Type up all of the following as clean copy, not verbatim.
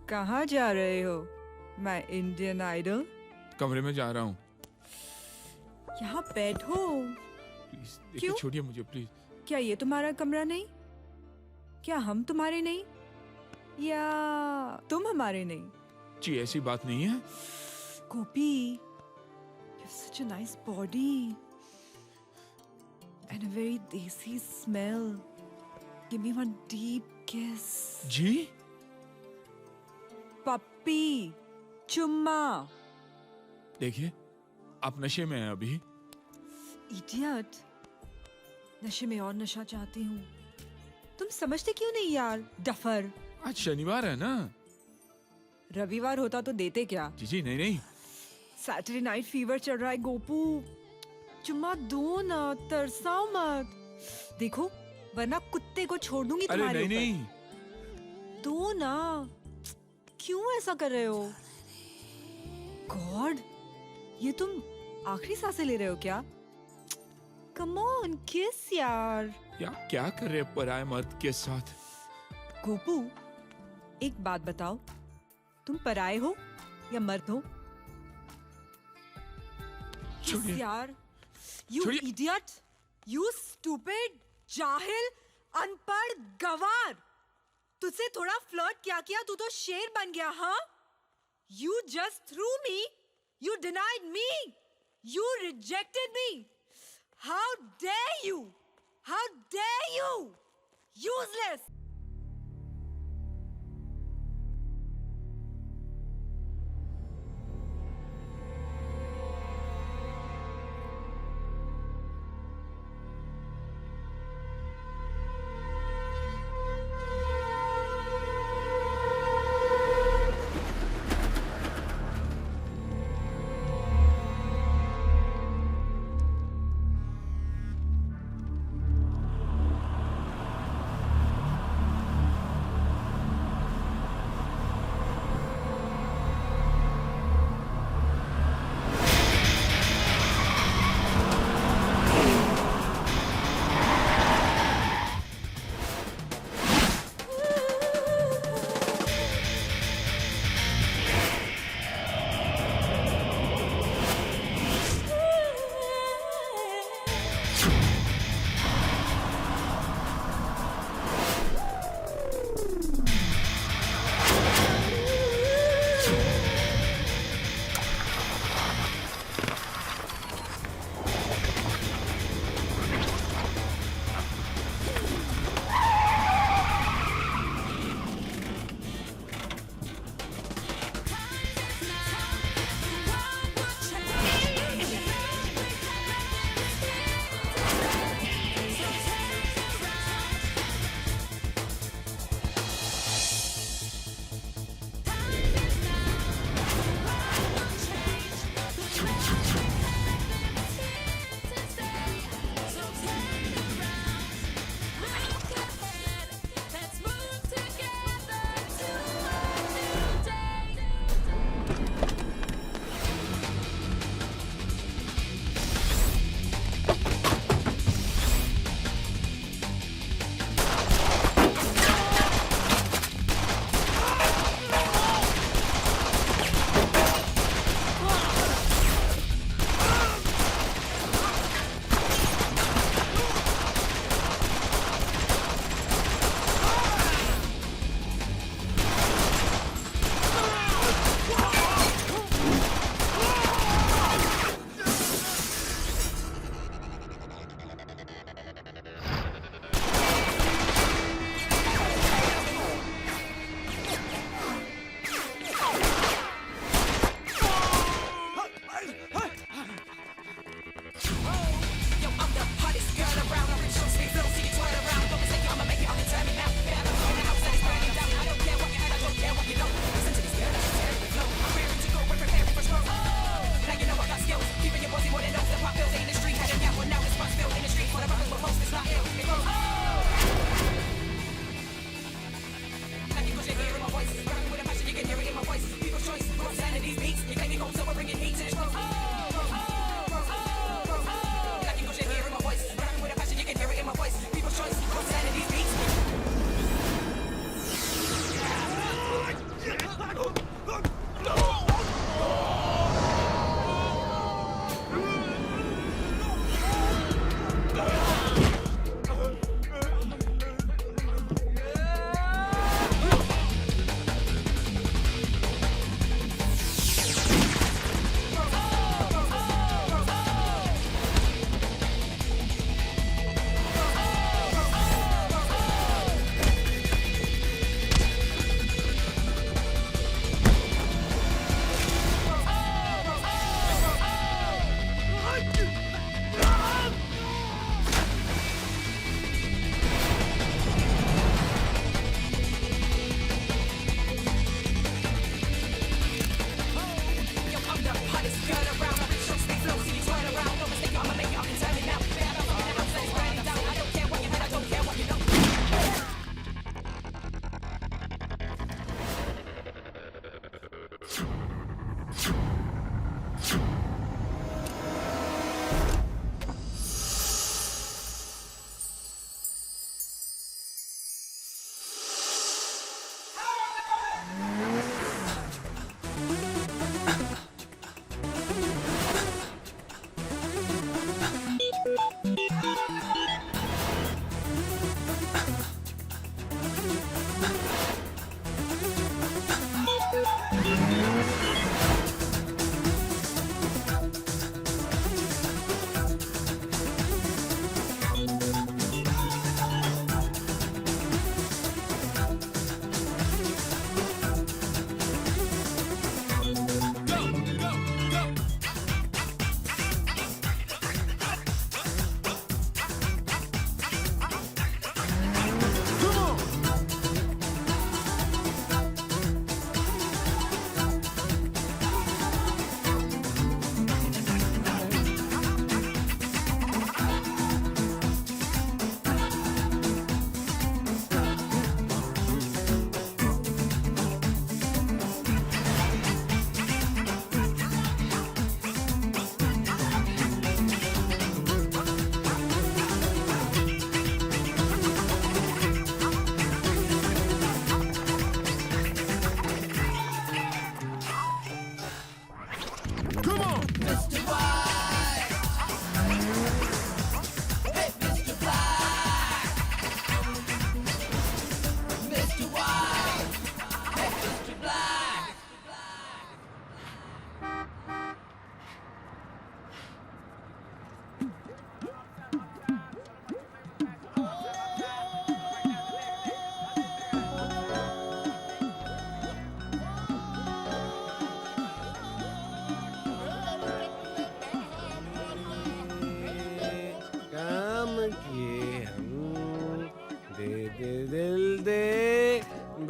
कहाँ जा रहे हो? मैं इंडियन आइडल। कमरे में जा रहा हूँ। यहाँ बैठो। प्लीज क्यों? छोड़िए मुझे प्लीज। क्या ये तुम्हारा कमरा नहीं? क्या हम तुम्हारे नहीं? या तुम हमारे नहीं? जी ऐसी बात नहीं है। गोपी, you have such a nice body and a very desi smell. Give me one deep kiss. जी पप्पी, चुम्मा। देखिए आप नशे में हैं अभी। इडियट, नशे में और नशा चाहती हूँ। तुम समझते क्यों नहीं यार, डफर। आज शनिवार है ना। रविवार होता तो देते क्या? जी नहीं नहीं। सैटरडे नाइट फीवर चल रहा है गोपू। चुम्मा दो ना, तरसाओ मत। देखो वरना कुत्ते को छोड़ दूंगी अरे तुम्हारे नहीं ऊपर। नहीं। दो ना। क्यों ऐसा कर रहे हो? गॉड, ये तुम आखिरी सांसें ले रहे हो क्या? कम ऑन किस यार। क्या कर रहे हैं पराये मर्द के साथ? गोपू, एक बात बताओ, तुम पराये हो या मर्द हो? किस छोड़िए। यार। यू छोड़िए। इडियट, यू स्टूपिड, जाहिल, अनपढ़, गवार। तुझसे थोड़ा फ्लर्ट किया तू तो शेर बन गया। हाँ, you just threw me, you denied me, you rejected me. How dare you, how dare you, useless.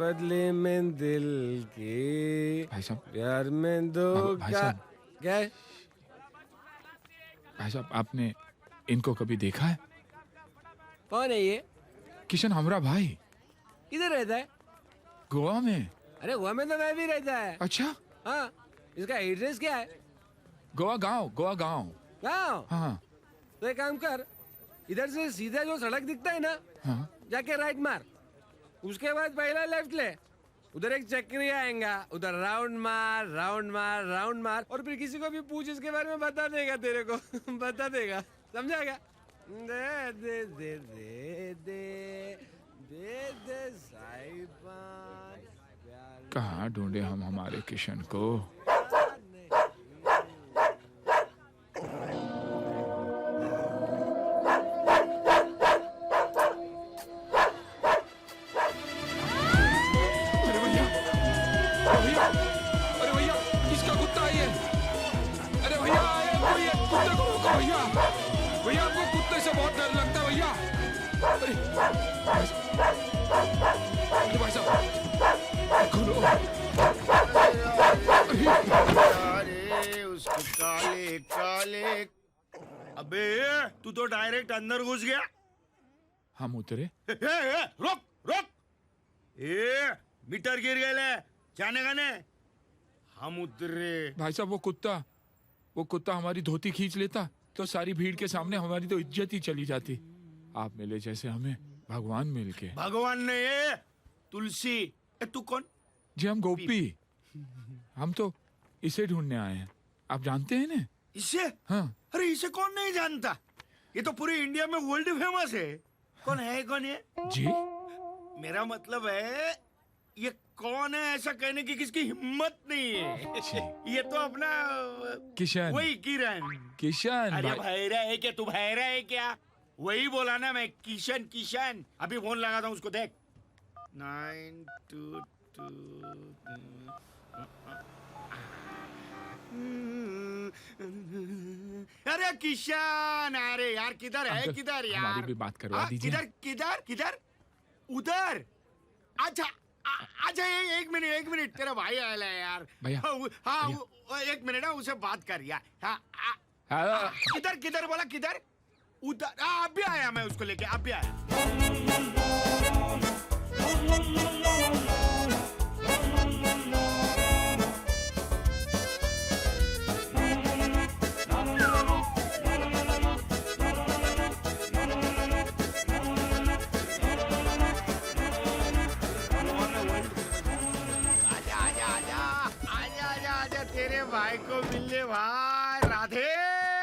बदले में दिल के भाई साहब प्यार में दो भाई का साहब। क्या है? भाई साहब आपने इनको कभी देखा है? कौन है ये? किशन हमारा भाई किधर रहता है? गोवा में। अरे गोवा में तो मैं भी रहता है। अच्छा हाँ, इसका एड्रेस क्या है? गोवा गांव गाँव। हाँ तो एक काम कर, इधर से सीधा जो सड़क दिखता है ना, हाँ जाके राइट मार, उसके बाद पहला लेफ्ट ले, उधर एक चक्री आएगा, उधर राउंड मार राउंड मार राउंड मार, और फिर किसी को भी पूछ इसके बारे में बता देगा तेरे को। बता देगा, समझा क्या? दे दे दे दे दे दे दे साहिबान प्यार कहाँ ढूंढे हम हमारे किशन को? अरे भैया भैया अरे भैया किसका कुत्ता है ये? अरे भैया कोई ये कुत्ते को रोको भैया। भैया आपको कुत्ते से बहुत डर लगता है भैया। अरे भाई साहब खोलो। अरे उसको काले काले। अबे तू तो डायरेक्ट अंदर घुस गया। हम उतरे। रोक रोक। मीटर गिर गए जाने का ने। हम उतरे। भाई साहब वो कुत्ता हमारी धोती खींच लेता तो सारी भीड़ के सामने हमारी तो इज्जत ही चली जाती। आप मिले जैसे हमें भगवान मिल के। भगवान ने ये तुलसी। तू कौन? जी हम गोपी। हम तो इसे ढूंढने आए हैं। आप जानते हैं ना? इसे? हाँ अरे इसे कौन नहीं जानता? ये तो पूरे इंडिया में वर्ल्ड फेमस है। कौन है कौन है? जी मेरा मतलब है ये कौन है ऐसा कहने की किसकी हिम्मत नहीं है। जी। ये तो अपना किशन। वही किरण। किशन अरे भाई। भैरा है क्या? तू भैरा है क्या? वही बोला ना मैं, किशन किशन। अभी फोन लगाता हूँ उसको, देख। 922 अरे किशन, अरे यार किधर है? अंकल, किधर यार? हमारी भी बात करवा हाँ, दीजिए। किधर किधर किधर? उधर। अच्छा अच्छा एक मिनट तेरा भाई आया है यार। भैया, हाँ भैया। एक मिनट ना, उसे बात कर यार। हाँ हाँ, किधर किधर बोला? किधर? उधर। अब भी आया मैं उसको लेके, अब भी आया। आजा आजा आजा आजा आजा आजा तेरे भाई को मिलने भाई। राधे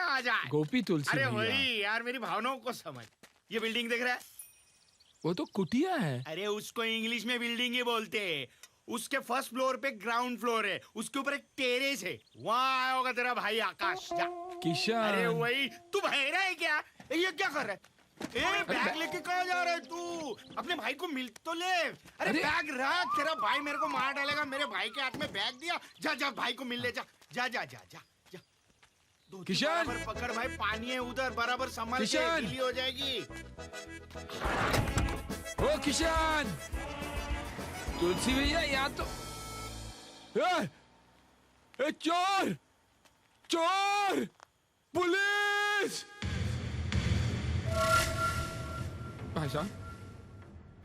आजा। गोपी तुलसी अरे भैया। वही यार, मेरी भावनाओं को समझ। ये बिल्डिंग देख रहा है? वो तो कुटिया है। अरे उसको इंग्लिश में बिल्डिंग ही बोलते हैं। उसके फर्स्ट फ्लोर पे ग्राउंड फ्लोर है, उसके ऊपर एक टेरेस है, वहाँ आया होगा तेरा भाई आकाश। जा। किशन। अरे वही। तू बहरा है क्या? ये क्या कर रहा है? बैग लेके कहाँ जा रहा है तू? अपने भाई को मिल तो ले। अरे बैग रख, तेरा भाई मेरे को मार डालेगा। मेरे भाई के हाथ में बैग दिया। जा जा भाई को मिल ले। जा जा जा जा जा जा। धोती किशन! बराबर पकड़ भाई, पानी है उधर, बराबर संभाल के, किशन! गीली हो जाएगी। ओ किशन। तुलसी भैया यहाँ तो ए, चोर चोर पुलिस। भाई साहब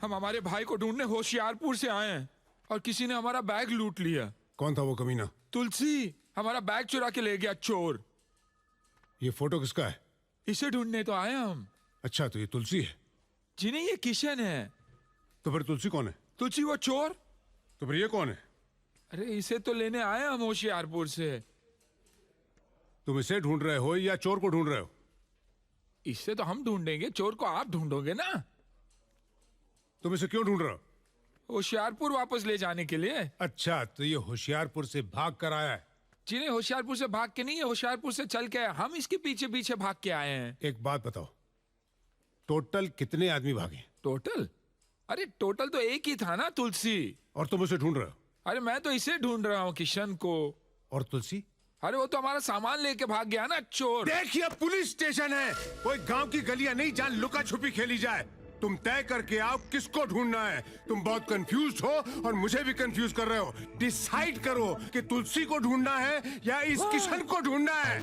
हम हमारे भाई को ढूंढने होशियारपुर से आए हैं और किसी ने हमारा बैग लूट लिया। कौन था वो कमीना? तुलसी हमारा बैग चुरा के ले गया चोर। ये फोटो किसका है? इसे ढूंढने तो आए हम। अच्छा, तो ये तुलसी है। जी नहीं, ये किशन है। तो फिर तुलसी कौन है? तुलसी वो चोर। तो फिर ये कौन है? अरे इसे तो लेने आए हम होशियारपुर से। तुम इसे ढूंढ रहे हो या चोर को ढूंढ रहे हो? इससे तो हम ढूंढेंगे, चोर को आप ढूंढोगे ना। तुम इसे क्यों ढूंढ रहे हो? होशियारपुर वापस ले जाने के लिए। अच्छा, तो ये होशियारपुर से भाग कर आया है। जी नहीं, होशियारपुर से भाग के नहीं है, होशियारपुर से चल के आए। हम इसके पीछे पीछे भाग के आए हैं। एक बात बताओ, टोटल कितने आदमी भागे? टोटल? अरे टोटल तो एक ही था ना, तुलसी। और तुम उसे ढूंढ रहे हो? अरे मैं तो इसे ढूंढ रहा हूँ, किशन को। और तुलसी? अरे वो तो हमारा सामान लेके भाग गया ना चोर। देखिए, पुलिस स्टेशन है, कोई गांव की गलियां नहीं जहां लुका छुपी खेली जाए। तुम तय करके आओ किसको ढूंढना है। तुम बहुत कंफ्यूज हो और मुझे भी कंफ्यूज कर रहे हो। डिसाइड करो कि तुलसी को ढूंढना है या इस किशन को ढूंढना है।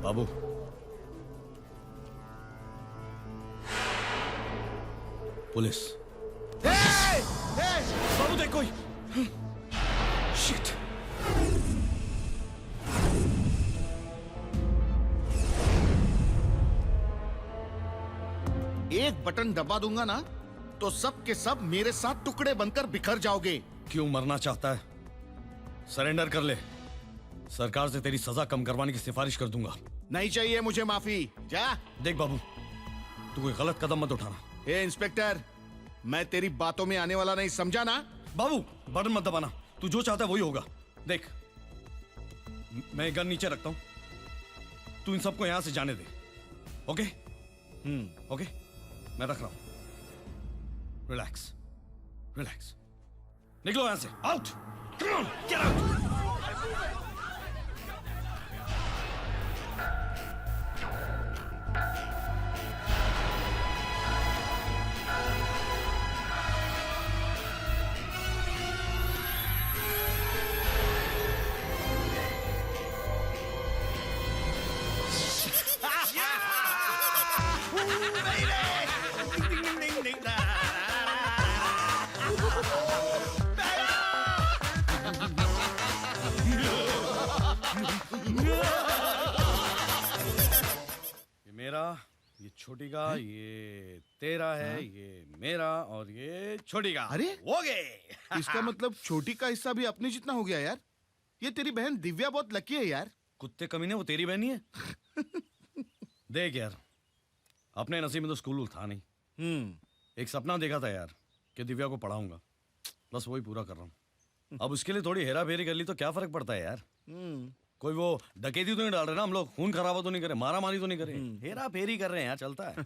बाबू, पुलिस। बाबू देख कोई। शिट। एक बटन दबा दूंगा ना तो सब के सब मेरे साथ टुकड़े बनकर बिखर जाओगे। क्यों मरना चाहता है? सरेंडर कर ले। सरकार से तेरी सजा कम करवाने की सिफारिश कर दूंगा। नहीं चाहिए मुझे माफी। जा। देख बाबू, तू कोई गलत कदम मत उठाना। ए इंस्पेक्टर, मैं तेरी बातों में आने वाला नहीं, समझा ना? बाबू बटन मत दबाना। तू जो चाहता है वही होगा। देख, मैं गन नीचे रखता हूं, तू इन सबको यहां से जाने दे। ओके? ओके, मैं रख रहा हूं। Relax, relax. निकलो यहां से। Out, get out. ये छोटी का, ये तेरा है, ये मेरा और ये छोटी का। अरे हो गए। इसका मतलब छोटी का हिस्सा भी अपने जितना हो गया यार। ये तेरी बहन दिव्या बहुत लकी है यार। कुत्ते कमीने, वो तेरी बहन ही है। देख यार, अपने नसीब में तो स्कूल था नहीं। एक सपना देखा था यार कि दिव्या को पढ़ाऊंगा, बस वही पूरा कर रहा हूँ। अब उसके लिए थोड़ी हेरा फेरी कर ली तो क्या फर्क पड़ता है यार। कोई वो डकैती तो नहीं डाल रहे ना हम लोग, खून खराबा तो नहीं करे, मारा मारी तो नहीं करे, हेरा फेरी कर रहे हैं यार, चलता है।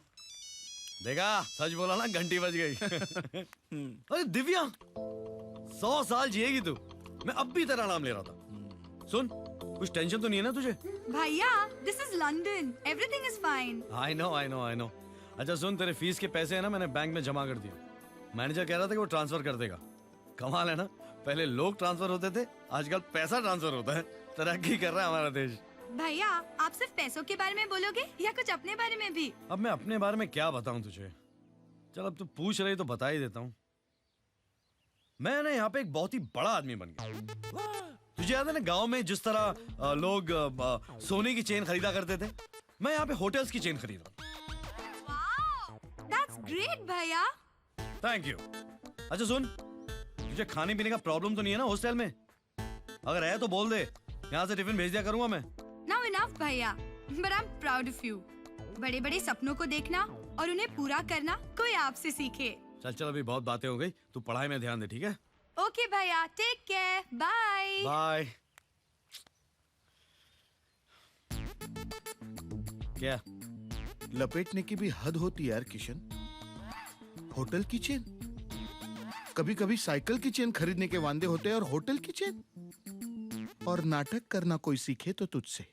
देखा, सच बोला ना, घंटी बज गई। अरे दिव्या, 100 साल जिएगी तू। मैं अब भी तेरा नाम ले रहा था। सुन, कुछ टेंशन तो नहीं है ना तुझे? भैया, this is London, everything is fine. I know I know I know. अच्छा सुन, तेरे फीस के पैसे है ना, मैंने बैंक में जमा कर दिए। मैनेजर कह रहा था कि वो ट्रांसफर कर देगा। कमाल है ना, पहले लोग ट्रांसफर होते थे, आजकल पैसा ट्रांसफर होता है। तरक्की कर रहा है हमारा देश। भैया, आप सिर्फ पैसों के बारे में बोलोगे या कुछ अपने बारे में भी? अब मैं अपने बारे में क्या बताऊं तुझे? चल अब तू पूछ रही तो बता ही देता हूँ। मैं ना यहाँ पे एक बहुत ही बड़ा आदमी बन गया। तुझे याद है ना, गांव में जिस तरह लोग सोने की चेन खरीदा करते थे, मैं यहाँ पे होटल्स की चेन खरीद रहा हूँ। दैट्स ग्रेट भैया। Thank you. अच्छा सुन, तुझे खाने पीने का प्रॉब्लम तो नहीं है ना हॉस्टल में? अगर है तो बोल दे, यहाँ से टिफिन भेज दिया करूंगा मैं। Now enough भैया, but I'm proud of you. बड़े बड़े सपनों को देखना और उन्हें पूरा करना कोई आपसे सीखे। चल चल, अभी बहुत बातें हो गई, तू पढ़ाई में ध्यान दे, ठीक है? ओके भैया, टेक केयर, बाय। बाय। क्या? लपेटने की भी हद होती है यार किशन। होटल की चेन, कभी कभी साइकिल की चेन खरीदने के वांदे होते हैं और होटल की चेन। और नाटक करना कोई सीखे तो तुझसे।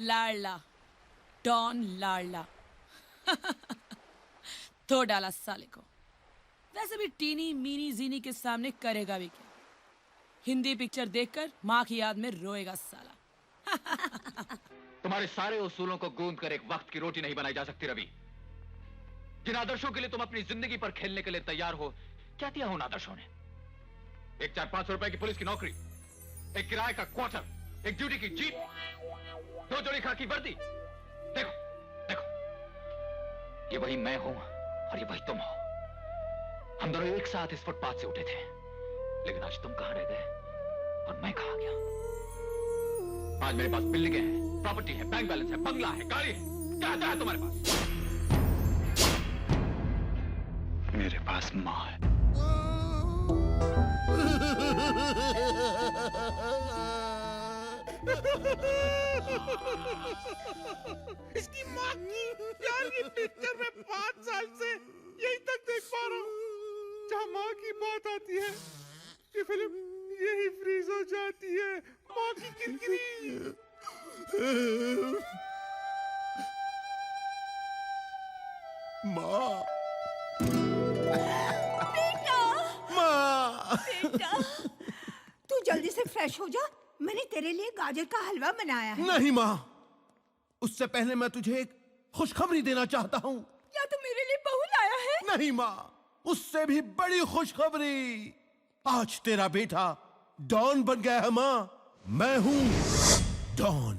लाडला, डॉन लाडला। तो डाला साले को। वैसे भी टीनी मीनी जीनी के सामने करेगा भी क्या? हिंदी पिक्चर देखकर माँ की याद में रोएगा साला। तुम्हारे सारे उसूलों को गूंद कर एक वक्त की रोटी नहीं बनाई जा सकती रवि। जिन आदर्शों के लिए तुम अपनी जिंदगी पर खेलने के लिए तैयार हो, क्या दिया उन आदर्शों ने? एक 400-500 रुपए की पुलिस की नौकरी, एक किराए का क्वार्टर, एक ड्यूटी की जीप, 2 जोड़ी खाकी वर्दी। देखो देखो, ये वही मैं हूं और ये वही तुम हो। हम दोनों एक साथ इस फुटपाथ से उठे थे, लेकिन आज तुम कहां रह गए और मैं कहां गया? आज मेरे पास बिल्डिंगें हैं, प्रॉपर्टी है, बैंक बैलेंस है, बंगला है, गाड़ी है। क्या है तुम्हारे पास? मेरे पास मां है। इसकी माँ की यार, ये पिक्चर मैं 5 साल से यही तक देख पा रहा हूँ। जहाँ माँ की बात आती है, ये फिल्म यही फ्रीज हो जाती है। माँ की किरकिरी। माँ, माँ, बेटा, तू जल्दी से फ्रेश हो जा। मैंने तेरे लिए गाजर का हलवा बनाया है। नहीं माँ, उससे पहले मैं तुझे एक खुशखबरी देना चाहता हूँ। क्या तू मेरे लिए बहू लाया है? नहीं माँ, उससे भी बड़ी खुशखबरी। आज तेरा बेटा डॉन बन गया है माँ। मैं हूँ डॉन।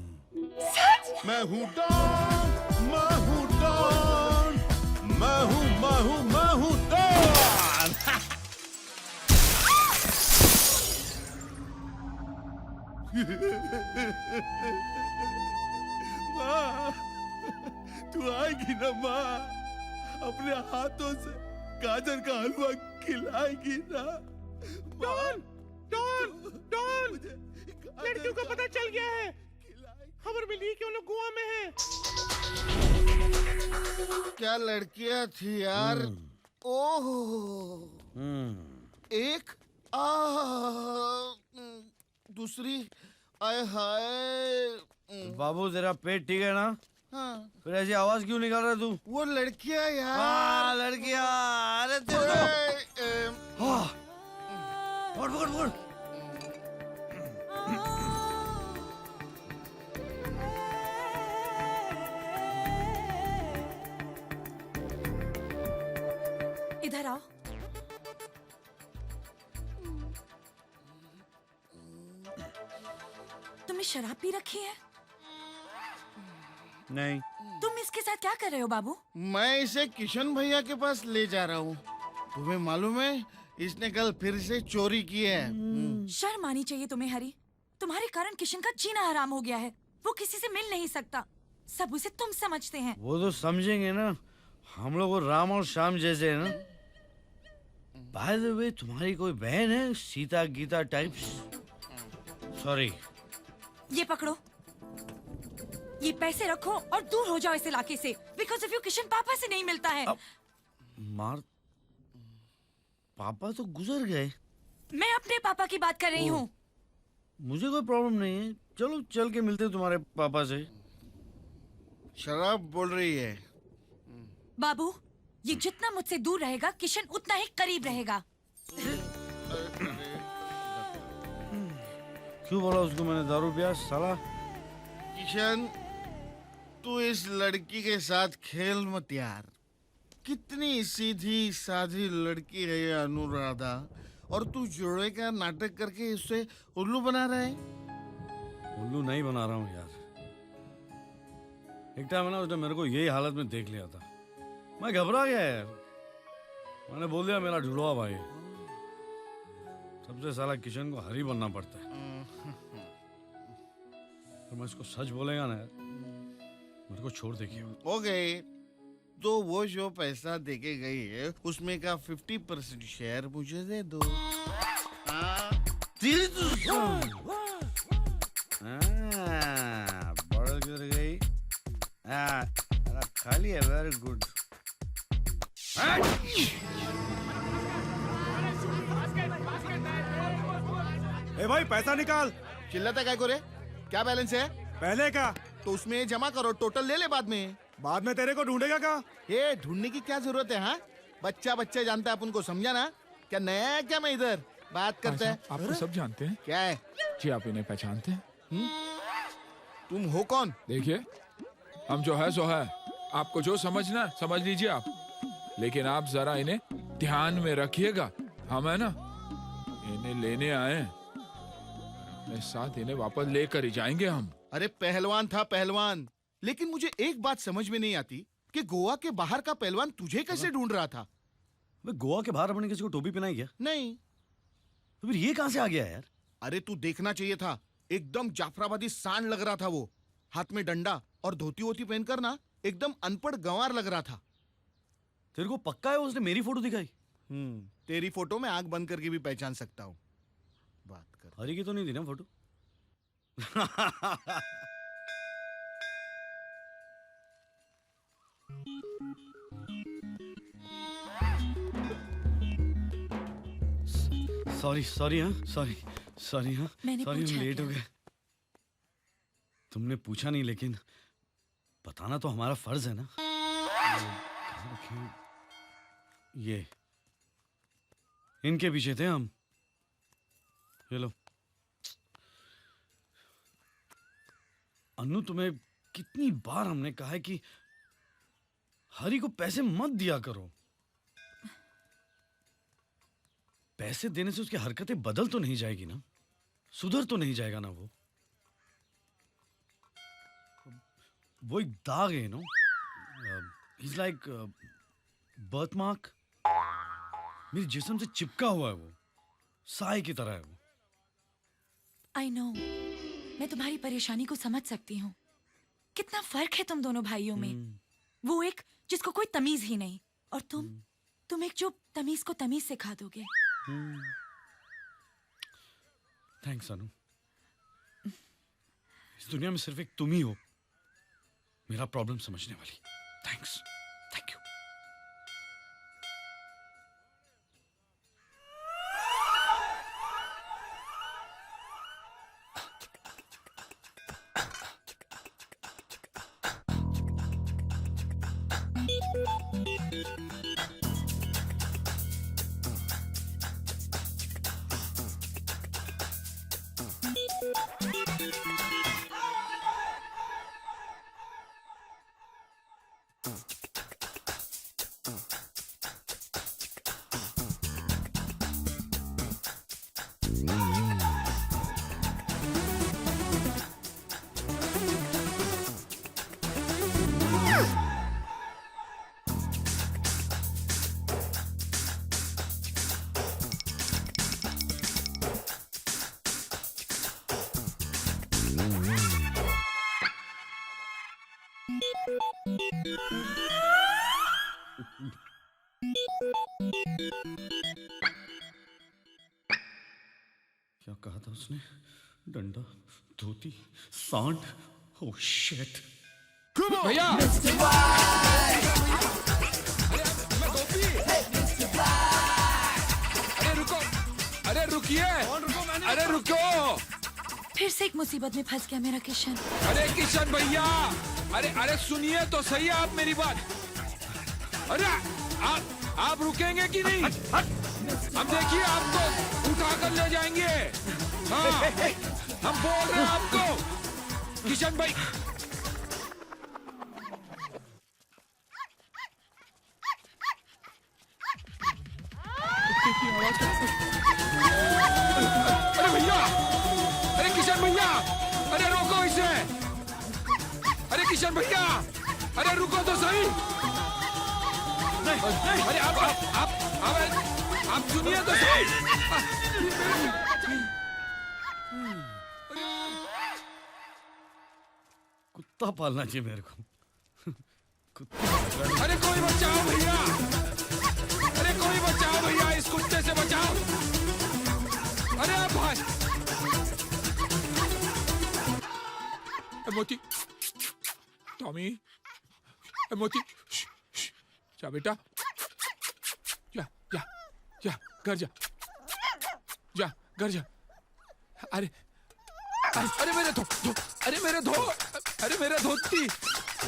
सच? मैं हूँ डॉन, मैं हूँ डॉन, मैं हूँ डॉन। माँ, तू आएगी ना माँ? अपने हाथों से गाजर का हलवा खिलाएगी ना? डॉन, डॉन, डॉन, लड़कियों को पता चल गया है। खबर मिली कि वो लोग गोवा में हैं। क्या लड़कियां थी यार। ओह, एक दूसरी आए हाय। बाबू तेरा पेट ठीक है ना? हाँ, फिर ऐसी आवाज क्यों निकाल रहा तू? वो लड़कियां यार। हाँ लड़कियां, अरे तेरे हाँ, पकड़ पकड़ पकड़। इधर आओ। तुमने शराब पी रखी है? नहीं। तुम इसके साथ क्या कर रहे हो बाबू? मैं इसे किशन भैया के पास ले जा रहा हूँ। तुम्हें मालूम है, इसने कल फिर से चोरी की है। शर्म आनी चाहिए तुम्हें हरी। तुम्हारे कारण किशन का जीना हराम हो गया है। वो किसी से मिल नहीं सकता। सब उसे तुम समझते हैं। वो तो समझेंगे ना, हम लोग वो राम और श्याम जैसे हैं ना। बाय द वे, तुम्हारी कोई बहन है सीता गीता टाइप्स? सॉरी। ये पकड़ो, ये पैसे रखो और दूर हो जाओ इस इलाके से। बिकॉज ऑफ यू किशन पापा से नहीं मिलता है। मार, पापा तो गुजर गए। मैं अपने पापा की बात कर रही हूँ। मुझे कोई प्रॉब्लम नहीं है, चलो चल के मिलते हैं तुम्हारे पापा से। शराब बोल रही है। बाबू, ये जितना मुझसे दूर रहेगा किशन उतना ही करीब रहेगा। क्यों बोला उसको मैंने दारू पिया साला? किशन, तू इस लड़की के साथ खेल मत यार। कितनी सीधी साधी लड़की है ये अनुराधा, और तू जोड़े का नाटक करके उससे उल्लू बना रहा है। उल्लू नहीं बना रहा हूँ यार। एक टाइम है ना, उसने मेरे को यही हालत में देख लिया था। मैं घबरा गया यार। मैंने बोल दिया मेरा जुड़वा भाई। सबसे साला किशन को हरी बनना पड़ता है। तो मैं इसको सच बोलेगा ना यार, मेरे को छोड़ देखिए। ओके, तो वो जो पैसा देके गई है उसमें का 50% शेयर मुझे दे दो। तेरी तो बड़ा गिर गई। खाली है, वेरी गुड। ए भाई पैसा निकाल। चिल्लाता काय को रे? क्या बैलेंस है? पहले का तो उसमें जमा करो, टोटल ले ले बाद में। बाद में तेरे को ढूंढेगा का? ये ढूंढने की क्या जरूरत है? हाँ, बच्चा बच्चा जानता है अपन को, समझा ना? क्या नया है क्या? मैं इधर बात करते हैं। आपको सब जानते हैं? क्या है? जी आप इन्हें पहचानते हैं? तुम हो कौन? देखिए, हम जो है सो है। आपको जो समझना समझ लीजिए आप, लेकिन आप जरा इन्हें ध्यान में रखिएगा। हम है ना, इन्हें लेने आए हैं। अपने साथ इन्हें वापस लेकर ही जाएंगे हम। अरे पहलवान था पहलवान, लेकिन मुझे एक बात समझ में नहीं आती कि गोवा के बाहर का पहलवान तुझे कैसे ढूंढ रहा था। वे गोवा के बाहर अपने किसी को टोपी पहनाई क्या? नहीं। तो फिर ये कहां से आ गया यार? अरे तू देखना चाहिए था, एकदम जाफराबादी सांड लग रहा था वो, हाथ में डंडा और धोती वोती पहनकर ना एकदम अनपढ़ गंवार लग रहा था। तेरे को पक्का है उसने मेरी फोटो दिखाई? तेरी फोटो में आंख बंद करके भी पहचान सकता हूँ। बात कर। हरी की तो नहीं थी ना फोटो? सॉरी हाँ, सॉरी हाँ, मैंने सॉरी हम पूछा लेट हो क्या? गए। तुमने पूछा नहीं, लेकिन बताना तो हमारा फर्ज है ना। कहाँ रखे हैं? ये इनके पीछे थे हम। ये लो। अन्नू, तुम्हें कितनी बार हमने कहा है कि हरी को पैसे मत दिया करो। पैसे देने से उसकी हरकतें बदल तो नहीं जाएगी ना, सुधर तो नहीं जाएगा ना वो एक दाग है, no is like birth mark. मेरे जिस्म से चिपका हुआ है वो, साए की तरह है वो। आई नो, मैं तुम्हारी परेशानी को समझ सकती हूँ। कितना फर्क है तुम दोनों भाइयों में। वो एक जिसको कोई तमीज ही नहीं, और तुम एक जो तमीज को तमीज सिखा दोगे। थैंक्स अनु। इस दुनिया में सिर्फ एक तुम ही हो मेरा प्रॉब्लम समझने वाली। Thanks, thank you. क्या कहा था उसने? डंडा, धोती, सांड। Oh shit. भैया अरे रुको, अरे रुकिए, अरे रुको। फिर से एक मुसीबत में फंस गया मेरा किशन। अरे किशन भैया, अरे सुनिए तो सही आप मेरी बात। अरे आप रुकेंगे कि नहीं? हम देखिए आपको उठा कर ले जाएंगे। हाँ, हम बोल रहे हैं आपको किशन भाई। अरे भैया, अरे किशन भैया, अरे रोको इसे। अरे किशन भैया, अरे रुको तो सही। अरे आप सुनिए तो सही। कुत्ता पालना चाहिए मेरे को। अरे कोई बचाओ भैया, अरे कोई बचाओ भैया, इस कुत्ते से बचाओ। अरे आप भाई मोती, टॉमी, मोती, जा बेटा, जा जा जा घर जा, जा घर जा। अरे अरे मेरे धो, अरे मेरे धो, अरे मेरा धोती,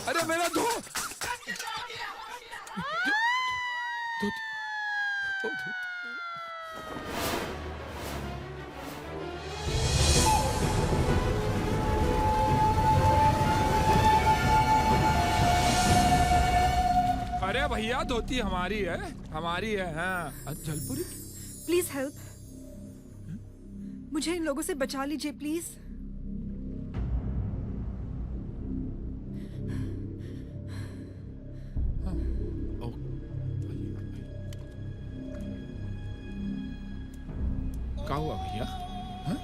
अरे मेरा धो, अरे भैया धोती हमारी है, हमारी है। हाँ जलपुरी, प्लीज हेल्प। मुझे इन लोगों से बचा लीजिए प्लीज। क्या हुआ भैया? हाँ?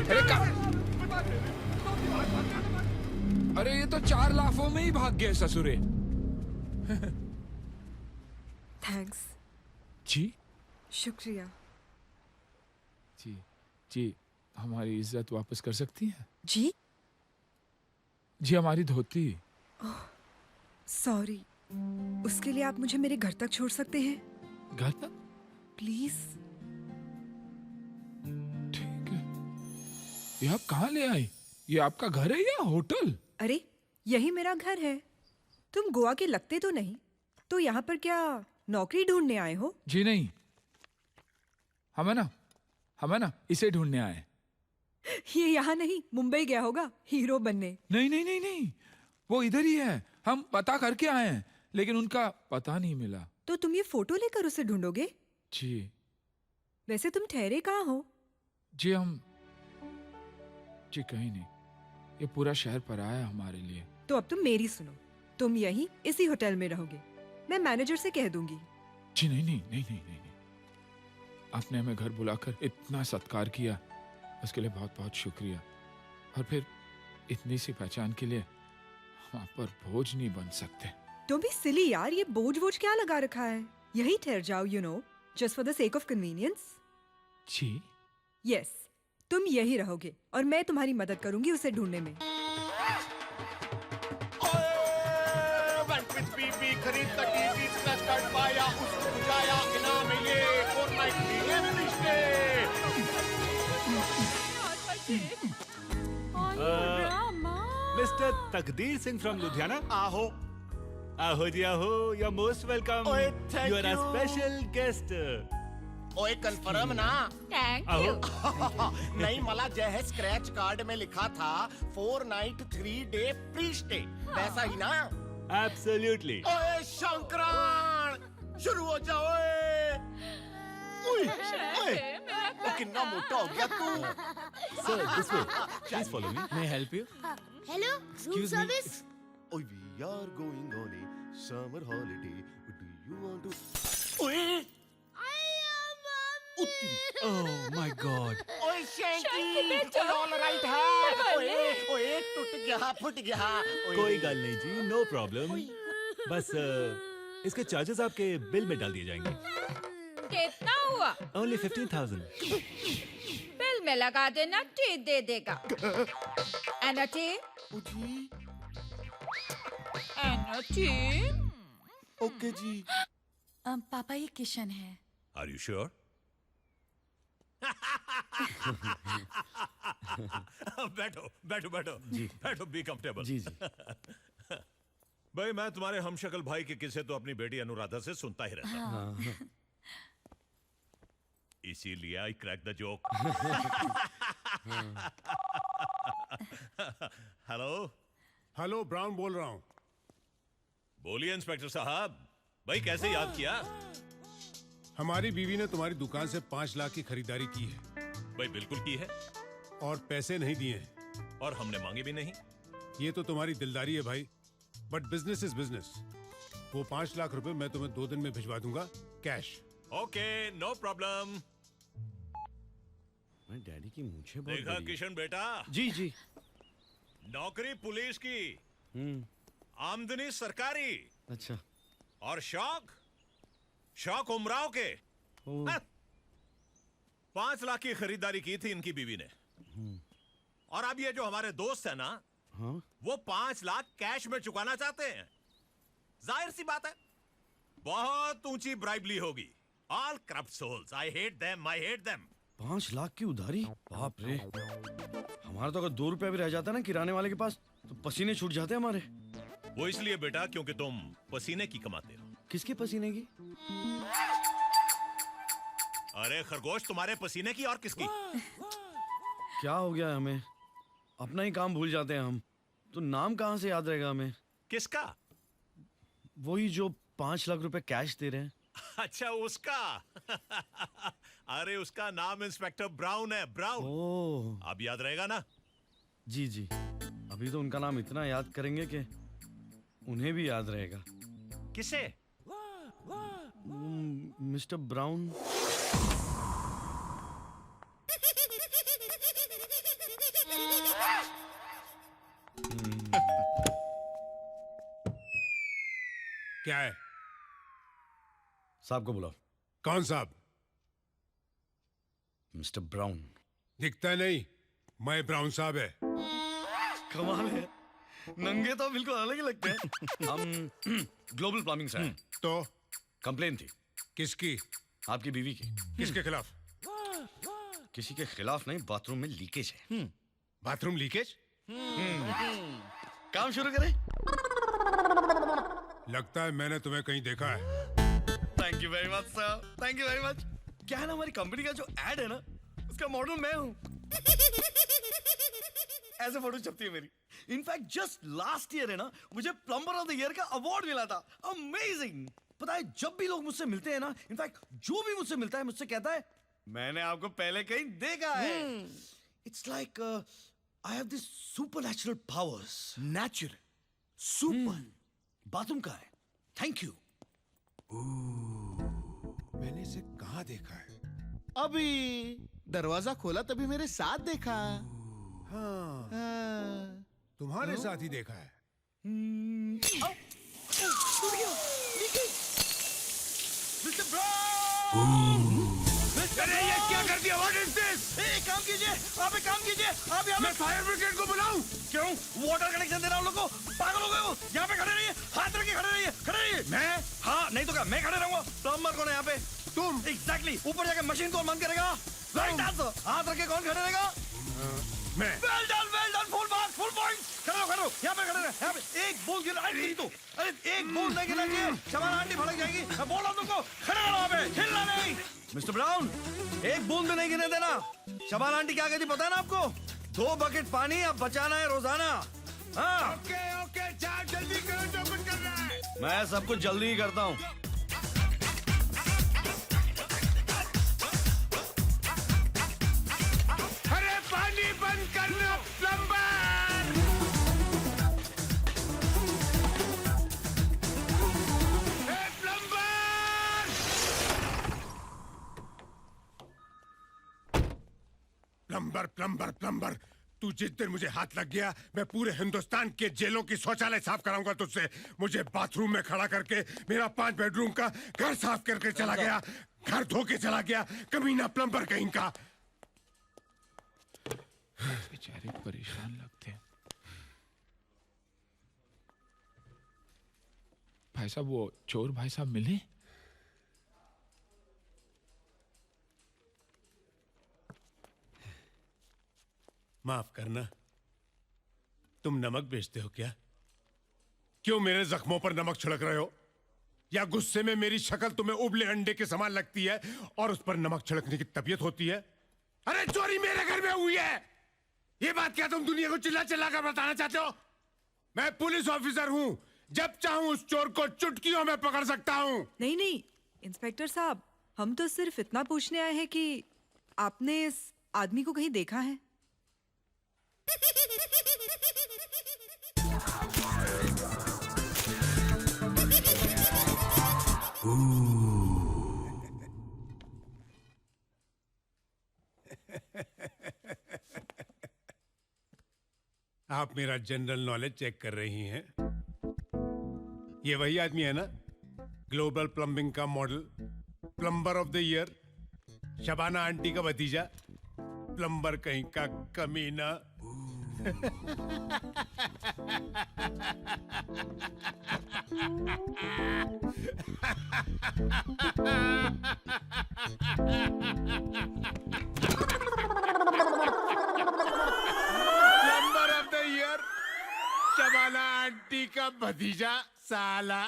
अरे अरे ये तो 4 लाफों में ही भाग गए ससुरे। थैंक्स। जी शुक्रिया। जी जी, हमारी इज्जत वापस कर सकती हैं? जी जी, हमारी धोती। सॉरी, उसके लिए आप मुझे मेरे घर तक छोड़ सकते हैं घर तक? प्लीज? ठीक है। ये आप कहाँ ले आई? ये आपका घर है या होटल? अरे यही मेरा घर है। तुम गोवा के लगते तो नहीं, तो यहाँ पर क्या नौकरी ढूंढने आए हो? जी नहीं, हमें ना इसे ढूंढने आए। ये यहाँ नहीं, मुंबई गया होगा हीरो बनने। नहीं नहीं नहीं नहीं, वो इधर ही है। हम पता करके आए हैं, लेकिन उनका पता नहीं मिला। तो तुम ये फोटो लेकर उसे ढूंढोगे? जी। वैसे तुम ठहरे कहाँ हो? जी जी कहीं नहीं, ये पूरा शहर पराया है हमारे लिए। तो अब तुम मेरी सुनो, तुम यहीं इसी होटल में रहोगे। मैं मैनेजर से कह दूंगी। जी नहीं नहीं नहीं नहीं नहीं, नहीं। आपने हमें घर बुलाकर इतना सत्कार किया, उसके लिए बहुत बहुत शुक्रिया। और फिर इतनी सी पहचान के लिए हम आप पर बोझ नहीं बन सकते। तुम भी सिली यार, ये बोझ वोझ क्या लगा रखा है? यही ठहर जाओ, you know, just for the sake of convenience. जी यस, तुम यही रहोगे और मैं तुम्हारी मदद करूंगी उसे ढूंढने में। बीबी खरीद का टीवी स्क्रैच कार्ड पाया, उसको बुझाया, इनाम में ये 4 नाइट टीवी रिश्ते। मिस्टर तकदीर सिंह फ्रॉम लुधियाना। आहो आहो जी आहो, यू आर मोस्ट वेलकम। ओए, thank you are a you. Special guest. ओए कंफर्म ना? थैंक आहो। यू। नहीं, मला जो है स्क्रैच कार्ड में लिखा था 4 नाइट 3 डे फ्री स्टे, वैसा ही ना? एब्सोल्युटली। ओए शंकरान, शुरू हो जाओ। ओए ओ कितना मोटा हो गया तू। Sir this way, please follow me. May I help you? Hello, room service. Oh, we are going on a summer holiday. Do you want to? ओए ओह माय गॉड। ओए शैंकी, ऑल राइट है? ओए टूट गया, फुट गया। कोई गल नहीं जी, नो प्रॉब्लम। बस इसके चार्जेस आपके बिल में डाल दिए जाएंगे। कितना हुआ? ओनली 15,000। बिल में लगा देना, टी दे देगा। एना टी? एना टी? ओके जी। पापा ये किशन है। Are you sure? बैठो बैठो बैठो जी, बैठो, बी कंफर्टेबल। जी जी। भाई मैं तुम्हारे हमशक्ल भाई के किस्से तो अपनी बेटी अनुराधा से सुनता ही रहता हूं। इसीलिए I crack the joke. Hello hello, brown बोल रहा हूँ। बोलिए इंस्पेक्टर साहब, भाई कैसे याद किया? हमारी बीवी ने तुम्हारी दुकान से 5 लाख की खरीदारी की है भाई बिल्कुल की है, और पैसे नहीं दिए हैं। और हमने मांगे भी नहीं। ये तो तुम्हारी दिलदारी है भाई, बट बिजनेस इज बिजनेस। वो 5 लाख रुपए मैं तुम्हें 2 दिन में भिजवा दूंगा, कैश। Okay no problem. मैं डैडी की मूंछें बहुत देखा बड़ी हैं। किशन बेटा, जी जी। नौकरी पुलिस की, आमदनी सरकारी, अच्छा। और शौक उमराव के। हाँ? 5 लाख की खरीदारी की थी इनकी बीवी ने। और अब ये जो हमारे दोस्त है ना, हाँ? वो 5 लाख कैश में चुकाना चाहते हैं। जाहिर सी बात है, बहुत ऊंची ब्राइबली होगी। All corrupt souls, I hate them, I hate them. 5 lakh की उधारी, बाप रे। हमारा तो अगर 2 रुपया भी रह जाता ना किराने वाले के पास, तो पसीने छूट जाते हमारे। वो इसलिए बेटा क्योंकि तुम पसीने की कमाते हो। किसके पसीने की? अरे खरगोश, तुम्हारे पसीने की और किसकी? क्या हो गया हमें? अपना ही काम भूल जाते हैं हम। तो नाम कहाँ से याद रहेगा हमें? किसका? वही जो 5 लाख रुपए कैश दे रहे हैं। अच्छा उसका। अरे उसका नाम इंस्पेक्टर ब्राउन है, ब्राउन। ओह, अब याद रहेगा ना? जी जी। अभी तो उनका नाम इतना याद करेंगे कि उन्हें भी याद रहेगा। किसे? Mister brown. क्या है? साहब को बुलाओ। कौन साहब? Mister brown. दिखता नहीं, मैं ब्राउन साहब है। कमाल है, नंगे तो बिल्कुल अलग ही लगते हैं। हम ग्लोबल प्लम्बिंग से हैं। तो कंप्लेन थी। किसकी? आपकी बीवी की। किसके खिलाफ? किसी के खिलाफ नहीं, बाथरूम में लीकेज है। Bathroom leakage? काम शुरू करें? लगता है मैंने तुम्हें कहीं देखा है। Thank you very much sir, thank you very much. क्या है ना, हमारी कंपनी का जो एड है ना, उसका मॉडल मैं हूँ। ऐसे फोटो छपती है मेरी। इनफैक्ट जस्ट लास्ट ईयर है ना, मुझे प्लम्बर ऑफ द ईयर का अवार्ड मिला था। अमेजिंग। पता है, जब भी लोग मुझसे मिलते हैं ना, इनफैक्ट जो भी मुझसे मिलता है मुझसे कहता है मैंने आपको पहले कहीं देखा है। It's like I have this supernatural powers. Natural super. Bathroom का है। Thank you. मैंने इसे कहाँ देखा है? अभी दरवाजा खोला तभी मेरे साथ देखा। हाँ, हाँ। तुम्हारे साथ ही देखा है। Mister brown! अरे ये क्या कर दिया? What is this? एक काम कीजिए, आप एक काम कीजिए, आप यहाँ मैं फायर ब्रिगेड को बुलाऊं? क्यों? वाटर कनेक्शन दे रहा हूँ लोगों को। पागल हो गए हो? यहाँ पे खड़े रहिए, हाथ रख के खड़े रहिए, खड़े रहिए। मैं? हाँ, नहीं तो क्या, मैं खड़े रहूंगा। प्लम्बर कौन है यहाँ पे? तुम? एग्जैक्टली। ऊपर जाके मशीन कौन बंद करेगा? Right answer. हाथ रख के कौन खड़े रहेगा? मैं। Well done, full marks, full point. खड़े रहो, यहाँ पे खड़े रहे, यहाँ पे। एक बूंद गिरा, अरे एक बूंद नहीं गिरना चाहिए, शबाना आंटी भड़क जाएगी। मैं बोल रहा हूँ तुमको, खड़े रहो वहाँ पे, हिलना नहीं। मिस्टर ब्राउन, एक बूंद भी नहीं गिरने देना। शबाना आंटी क्या कहती पता है ना आपको? 2 बकेट पानी अब बचाना है रोजाना। हाँ। ओके, चार जल्दी करो जो कुछ करना है। मैं सब कुछ जल्दी ही करता हूँ। अरे पानी बंद करना प्लम्बर! प्लम्बर, तू जिस दिन मुझे हाथ लग गया, मैं पूरे हिंदुस्तान के जेलों की शौचालय साफ कराऊंगा तुझसे। मुझे बाथरूम में खड़ा करके मेरा 5 बेडरूम का घर साफ करके चला गया, घर धो के चला गया, कमीना प्लम्बर कहीं का। बेचारे परेशान लगते हैं। भाई साहब, वो चोर भाई साहब मिले? माफ करना, तुम नमक बेचते हो क्या? क्यों मेरे जख्मों पर नमक छिड़क रहे हो? या गुस्से में मेरी शक्ल तुम्हें उबले अंडे के समान लगती है और उस पर नमक छिड़कने की तबीयत होती है? अरे चोरी मेरे घर में हुई है, ये बात क्या तुम दुनिया को चिल्ला चिल्ला कर बताना चाहते हो? मैं पुलिस ऑफिसर हूं, जब चाहूं उस चोर को चुटकियों में पकड़ सकता हूं। नहीं, इंस्पेक्टर साहब, हम तो सिर्फ इतना पूछने आए हैं कि आपने इस आदमी को कहीं देखा है? आप मेरा जनरल नॉलेज चेक कर रही हैं? ये वही आदमी है ना, ग्लोबल प्लम्बिंग का model, plumber of the year, Shabana aunty का भतीजा, प्लम्बर कहीं का कमीना। Plumber of the year, Shabana aunty का भतीजा साला।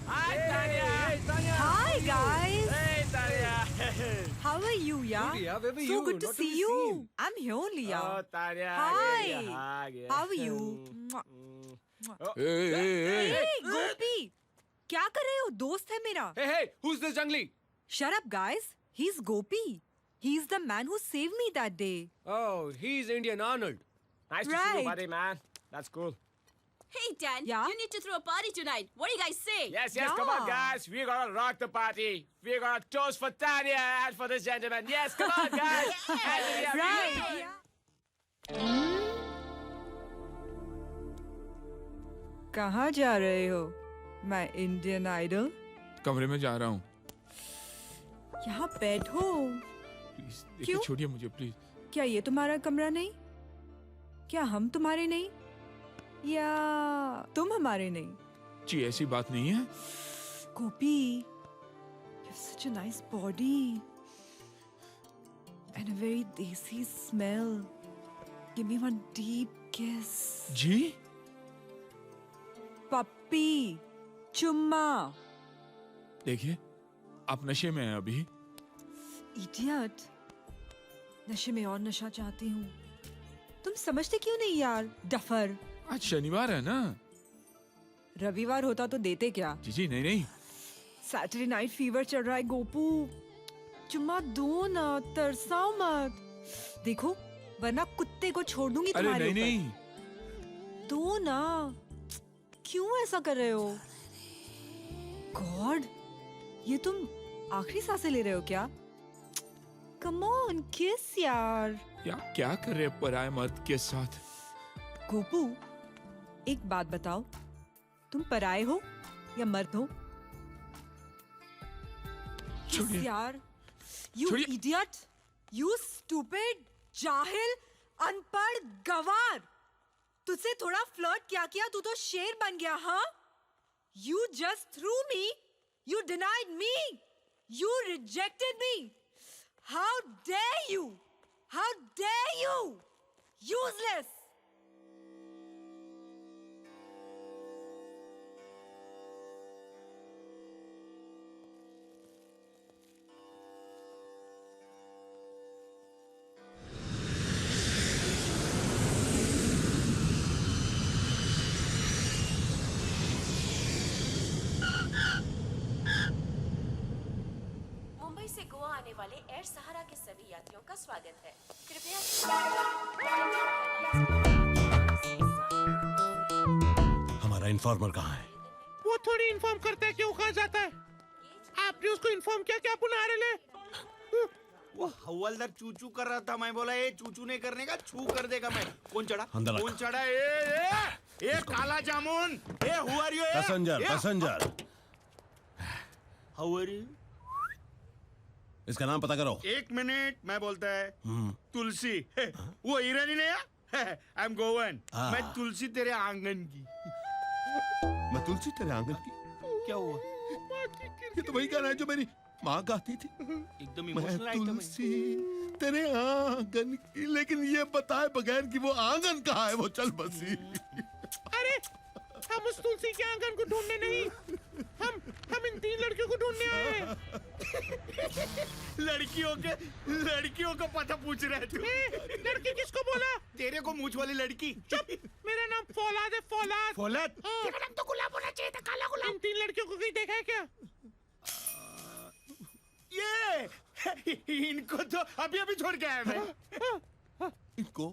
Hi guys. Hey, Tanya. you, yeah? Good, yeah, where were so you? good to Not to see be you. seen. I'm here only, yeah. Oh, Tanya. Hi. How are you? Mwah. Hey, Hey, Gopi. क्या कर रहे हो? दोस्त है मेरा. Hey, who's this jungly? Shut up, guys. He's Gopi. He's the man who saved me that day. Oh, he's Indian Arnold. Nice to see Right. you, buddy, man. That's cool. Hey, Dan. Yeah? You need to throw a party tonight. What do you guys say? Yes, come on, Yeah. guys. We're gonna rock the party. We're gonna toast for Tanya and for this gentleman. Yes, come on, guys. Right. Yeah. कहाँ जा रहे हो? मैं Indian idol. कमरे में जा रहा हूँ. यहाँ बैठो. प्लीज क्यों? देखिए, छोड़िए मुझे प्लीज. क्या ये तुम्हारा कमरा नहीं? क्या हम तुम्हारे नहीं? या तुम हमारे नहीं? जी ऐसी बात नहीं है. Gopi, you have such a nice body and a very desi smell. Give me one deep kiss. Ji Puppy, चुम्मा. देखिए, आप नशे में हैं अभी. Idiot. नशे में और नशा चाहती हूँ. तुम समझते क्यों नहीं यार? डफर. आज शनिवार है ना. रविवार होता तो देते क्या? जी नहीं नहीं. सैटरडे नाइट फीवर चल रहा है गोपू. चुम्मा दो ना, तरसाओ मत. देखो, वरना कुत्ते को छोड़ दूंगी अरे तुम्हारे नहीं ऊपर. नहीं. दो ना. क्यों ऐसा कर रहे हो? गॉड, ये तुम आखिरी सांसें ले रहे हो क्या? कम ऑन, किस यार. क्या कर रहे हैं पराये मर्द के साथ? गोपू, एक बात बताओ, तुम पराये हो या मर्द हो? किस यार. यू इडियट, यू स्टूपिड, जाहिल, अनपढ़, गवार. तुझसे थोड़ा फ्लर्ट किया तू तो शेर बन गया. हाँ, you just threw me. You denied me. You rejected me. How dare you. How dare you. Useless. Mumbai से गोवा आने वाले एयर सहारा के सभी यात्रियों का स्वागत है. कृपया हमारा इन्फॉर्मर कहाँ है? वो थोड़ी इन्फॉर्म करता है क्यों कहा जाता है. आपने उसको इन्फॉर्म किया क्या पुनः ले. वो हवलदार चूचू कर रहा था. मैं बोला ये चूचू नहीं करने का, छू कर देगा मैं. कौन चढ़ा? अंदर कौन चढ़ा? ए काला जामुन. ए who are you? Passenger. How are you? इसका नाम पता करो. एक मिनट, मैं बोलता है. तुलसी. वो ईरानी नहीं है. I am Goan. मैं तुलसी तेरे आंगन की. मैं तुलसी तेरे आंगन की. क्या हुआ? ये तो वही गाना है जो मेरी माँ गाती थी. एकदम मैं इमोशनल आइटम है. तुलसी तेरे आंगन की. लेकिन ये बताए बगैर कि वो आंगन कहाँ है, वो चल बसी. अरे हम उस तुलसी के आंगन को ढूंढने नहीं, हम इन 3 लड़कियों को ढूंढने आए हैं. लड़कियों का पता पूछ रहे थे. लड़की किसको बोला? तेरे को मूछ वाली लड़की. चुप. मेरा नाम फौलाद है. फौलाद. तेरा नाम तो गुलाब होना चाहिए था. काला गुलाब. इन 3 लड़कियों को कहीं देखा है क्या? ये इनको तो अभी छोड़ के आया मैं. इनको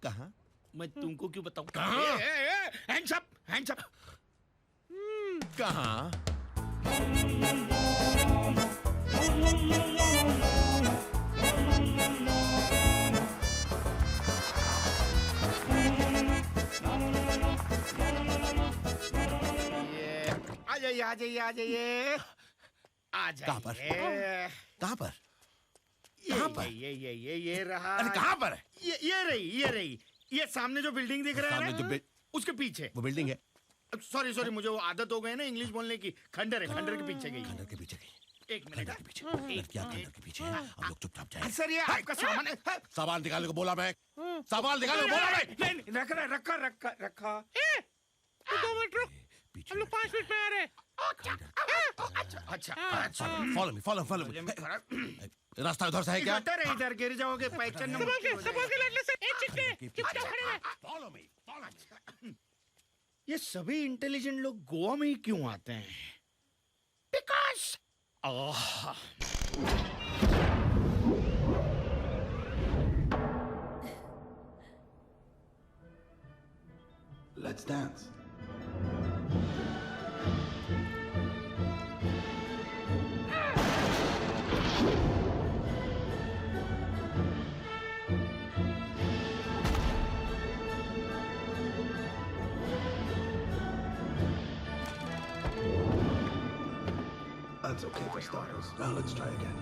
कहाँ? मैं तुमको क्यों बताऊं? कहाँ? Hands up. कहाँ? आ जाइए. कहाँ पर? कहाँ पर? ये रहा. अरे कहाँ पर है? ये रही. ये सामने जो बिल्डिंग दिख रहा है ना, उसके पीछे. वो बिल्डिंग है. सॉरी मुझे वो आदत हो गई ना इंग्लिश बोलने की. खंडर के पीछे गई. खंडर के पीछे गई. एक मिनट. खंडर के पीछे. लड़कियाँ खंडर के पीछे हैं. हम लोग चुपचाप जाए. सर ये आपका सामान है. सामान निकालने को बोला मैं. सामान निकालने को बोला मैं. नहीं रखा. 2 मिनट रुक. हम लोग 5 मिनट में आ रहे हैं. अच्छा follow me follow follow me रास्ता उधर से है क्या? गटर है इधर, गिर जाओगे, पहचान फॉलो मी फॉलो। ये सभी इंटेलिजेंट लोग गोवा में ही क्यों आते हैं? Because Let's dance. That's okay for starters. Now let's try again.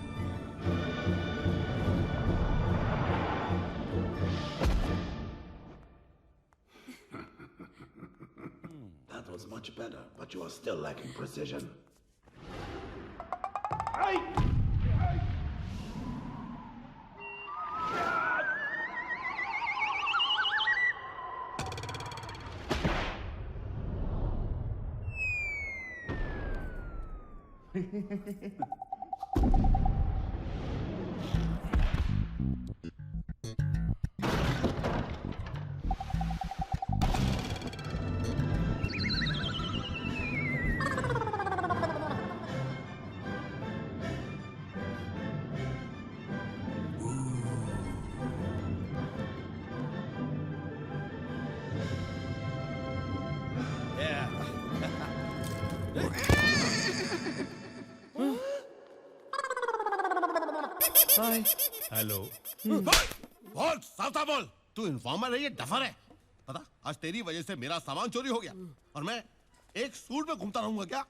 That was much better, but you are still lacking precision. Hello. बोल सावता बोल, तू इन्फॉर्मर है ये डफर है? पता आज तेरी वजह से मेरा सामान चोरी हो गया और मैं एक सूट में घूमता रहूंगा क्या?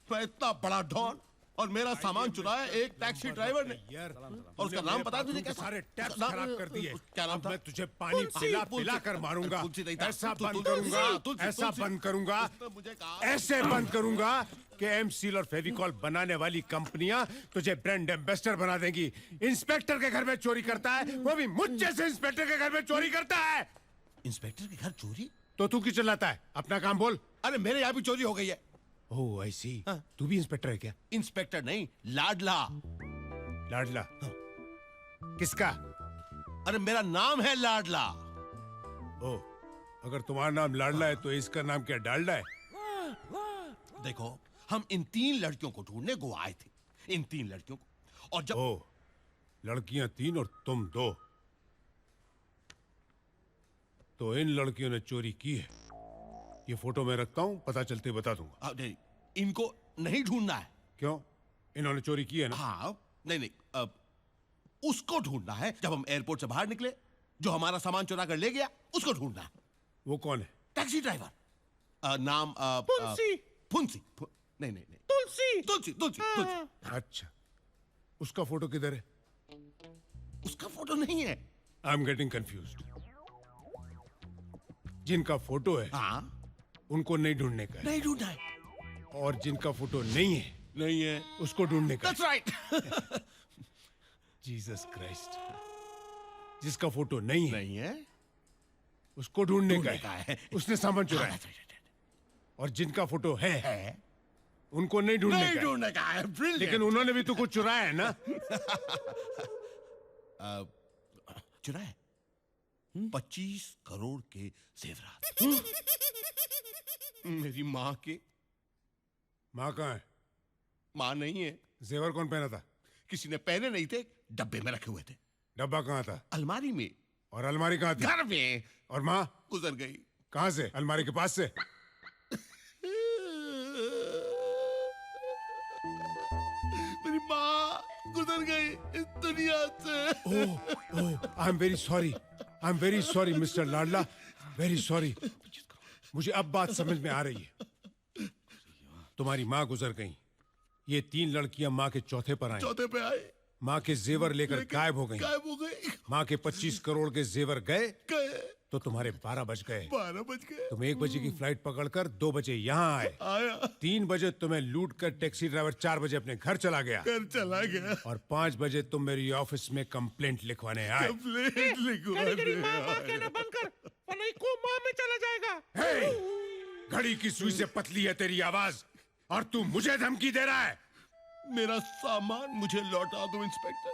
मैं इतना बड़ा डॉन और मेरा सामान चुराया एक टैक्सी ड्राइवर ने यार, और उसका नाम पता है तुझे? क्या सारे टैप्स नाम- खराब कर दिए। क्या नाम अब था? मैं तुझे पानी पिला पिला कर मारूंगा। ऐसा बंद करूंगा, ऐसा बंद करूंगा, ऐसे बंद करूंगा कि एमसील और फेविकॉल बनाने वाली कंपनियां तुझे ब्रांड एम्बेसडर बना देंगी। इंस्पेक्टर के घर में चोरी करता है, वो भी मुझ जैसे इंस्पेक्टर के घर में चोरी करता है। इंस्पेक्टर के घर चोरी? तो तू क्यों चिल्लाता है? अपना काम बोल। अरे मेरे यहाँ भी चोरी हो गई है। ओह ऐसी, तू भी इंस्पेक्टर है क्या? इंस्पेक्टर नहीं, लाडला। लाडला? किसका? अरे मेरा नाम है लाडला। ओ, अगर तुम्हारा नाम लाडला है तो इसका नाम क्या डालडा है? देखो, हम इन 3 लड़कियों को ढूंढने गोवा आए थे। इन 3 लड़कियों को। और जब ओ, लड़कियां 3 और तुम 2, तो इन लड़कियों ने चोरी की है। ये फोटो मैं रखता हूँ, पता चलते ही बता दूंगा। नहीं, इनको नहीं ढूंढना है। क्यों? इन्होंने चोरी की है ना? हाँ, नहीं, अब उसको ढूंढना है। जब हम एयरपोर्ट से बाहर निकले, जो हमारा सामान चुरा कर ले गया, उसको ढूंढना है। वो कौन है? Taxi driver. नाम फुंसी। फुंसी। नहीं, तुलसी। अच्छा, उसका फोटो किधर है? उसका फोटो नहीं है। I am getting confused. जिनका फोटो है, हाँ, उनको नहीं ढूंढने का है। नहीं ढूंढना है। और जिनका फोटो नहीं है, उसको ढूंढने का है। That's right. Jesus Christ. जिसका फोटो नहीं है, उसको ढूंढने ढूंढने का का है। है। उसने सामान चुराया। और जिनका फोटो है, उनको नहीं ढूंढने नहीं का है। ढूंढने का है। Brilliant. लेकिन उन्होंने भी तो कुछ चुराया है ना? चुराया है 25 करोड़ के जेवरात। मेरी माँ के। माँ कहाँ है? माँ नहीं है। जेवर कौन पहना था? किसी ने पहने नहीं थे, डब्बे में रखे हुए थे। डब्बा कहाँ था? अलमारी में। और अलमारी कहाँ थी? घर में। और माँ गुजर गई। कहाँ से? अलमारी के पास से? मेरी माँ गुजर गई इस दुनिया से। I am very sorry. I am very sorry mister लाडला, वेरी सॉरी। मुझे अब बात समझ में आ रही है। तुम्हारी माँ गुजर गई, ये 3 लड़कियां माँ के चौथे पर आई। चौथे पे आए। माँ के जेवर लेकर गायब हो गई। गायब हो गई। माँ के 25 करोड़ के जेवर गए गए तो तुम्हारे 12 बज गए। 12 बज गए। तुम 1 बजे की फ्लाइट पकड़कर 2 बजे यहाँ आए। आया। 3 बजे तुम्हें लूट कर टैक्सी ड्राइवर 4 बजे अपने घर चला गया। घर चला गया। और 5 बजे तुम मेरी ऑफिस में कंप्लेंट लिखवाने आए। कंप्लेंट लिखवाने हे! घड़ी की सुई से पतली है तेरी आवाज और तू मुझे धमकी दे रहा है? मेरा सामान मुझे लौटा दो इंस्पेक्टर।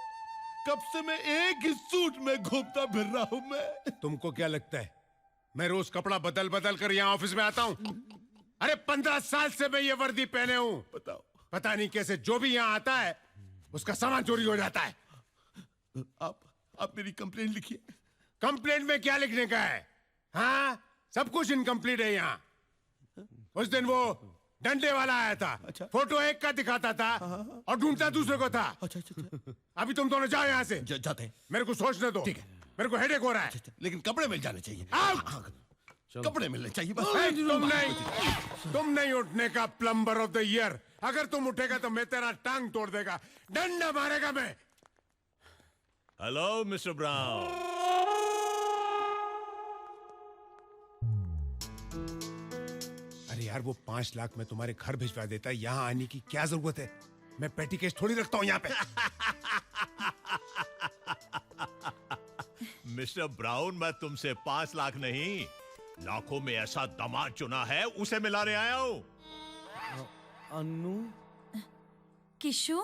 कब से मैं एक ही सूट में घूमता फिर रहा हूं मैं। तुमको क्या लगता है मैं रोज कपड़ा बदल बदल कर यहाँ ऑफिस में आता हूँ? अरे 15 साल से मैं ये वर्दी पहने हूँ। बताओ। पता नहीं कैसे जो भी यहाँ आता है उसका सामान चोरी हो जाता है। आप मेरी कंप्लेंट लिखिए। कंप्लेंट में क्या लिखने का है? हाँ, सब कुछ इनकम्प्लीट है यहाँ। उस दिन वो डंडे वाला आया था। अच्छा। फोटो एक का दिखाता था और ढूंढता दूसरे को था। अच्छा अच्छा अच्छा। अभी तुम दोनों जाओ यहाँ से। जाते हैं। मेरे को सोचने दो। ठीक है। मेरे को हेडेक हो रहा है। लेकिन कपड़े मिल जाने चाहिए। आउट। कपड़े मिलने चाहिए बस। तुम नहीं उठने का प्लम्बर ऑफ द ईयर। अगर तुम उठेगा तो मैं तेरा टांग तोड़ देगा, डंडा मारेगा मैं। Hello mister brown. अरे यार, वो 5 लाख मैं तुम्हारे घर भिजवा देता, यहाँ आने की क्या जरूरत है? मैं पेटी केस थोड़ी रखता हूँ यहाँ पे। मिस्टर ब्राउन, मैं तुमसे 5 लाख नहीं, लाखों में ऐसा दामाद चुना है, उसे मिलाने आया हूँ। अनु किशु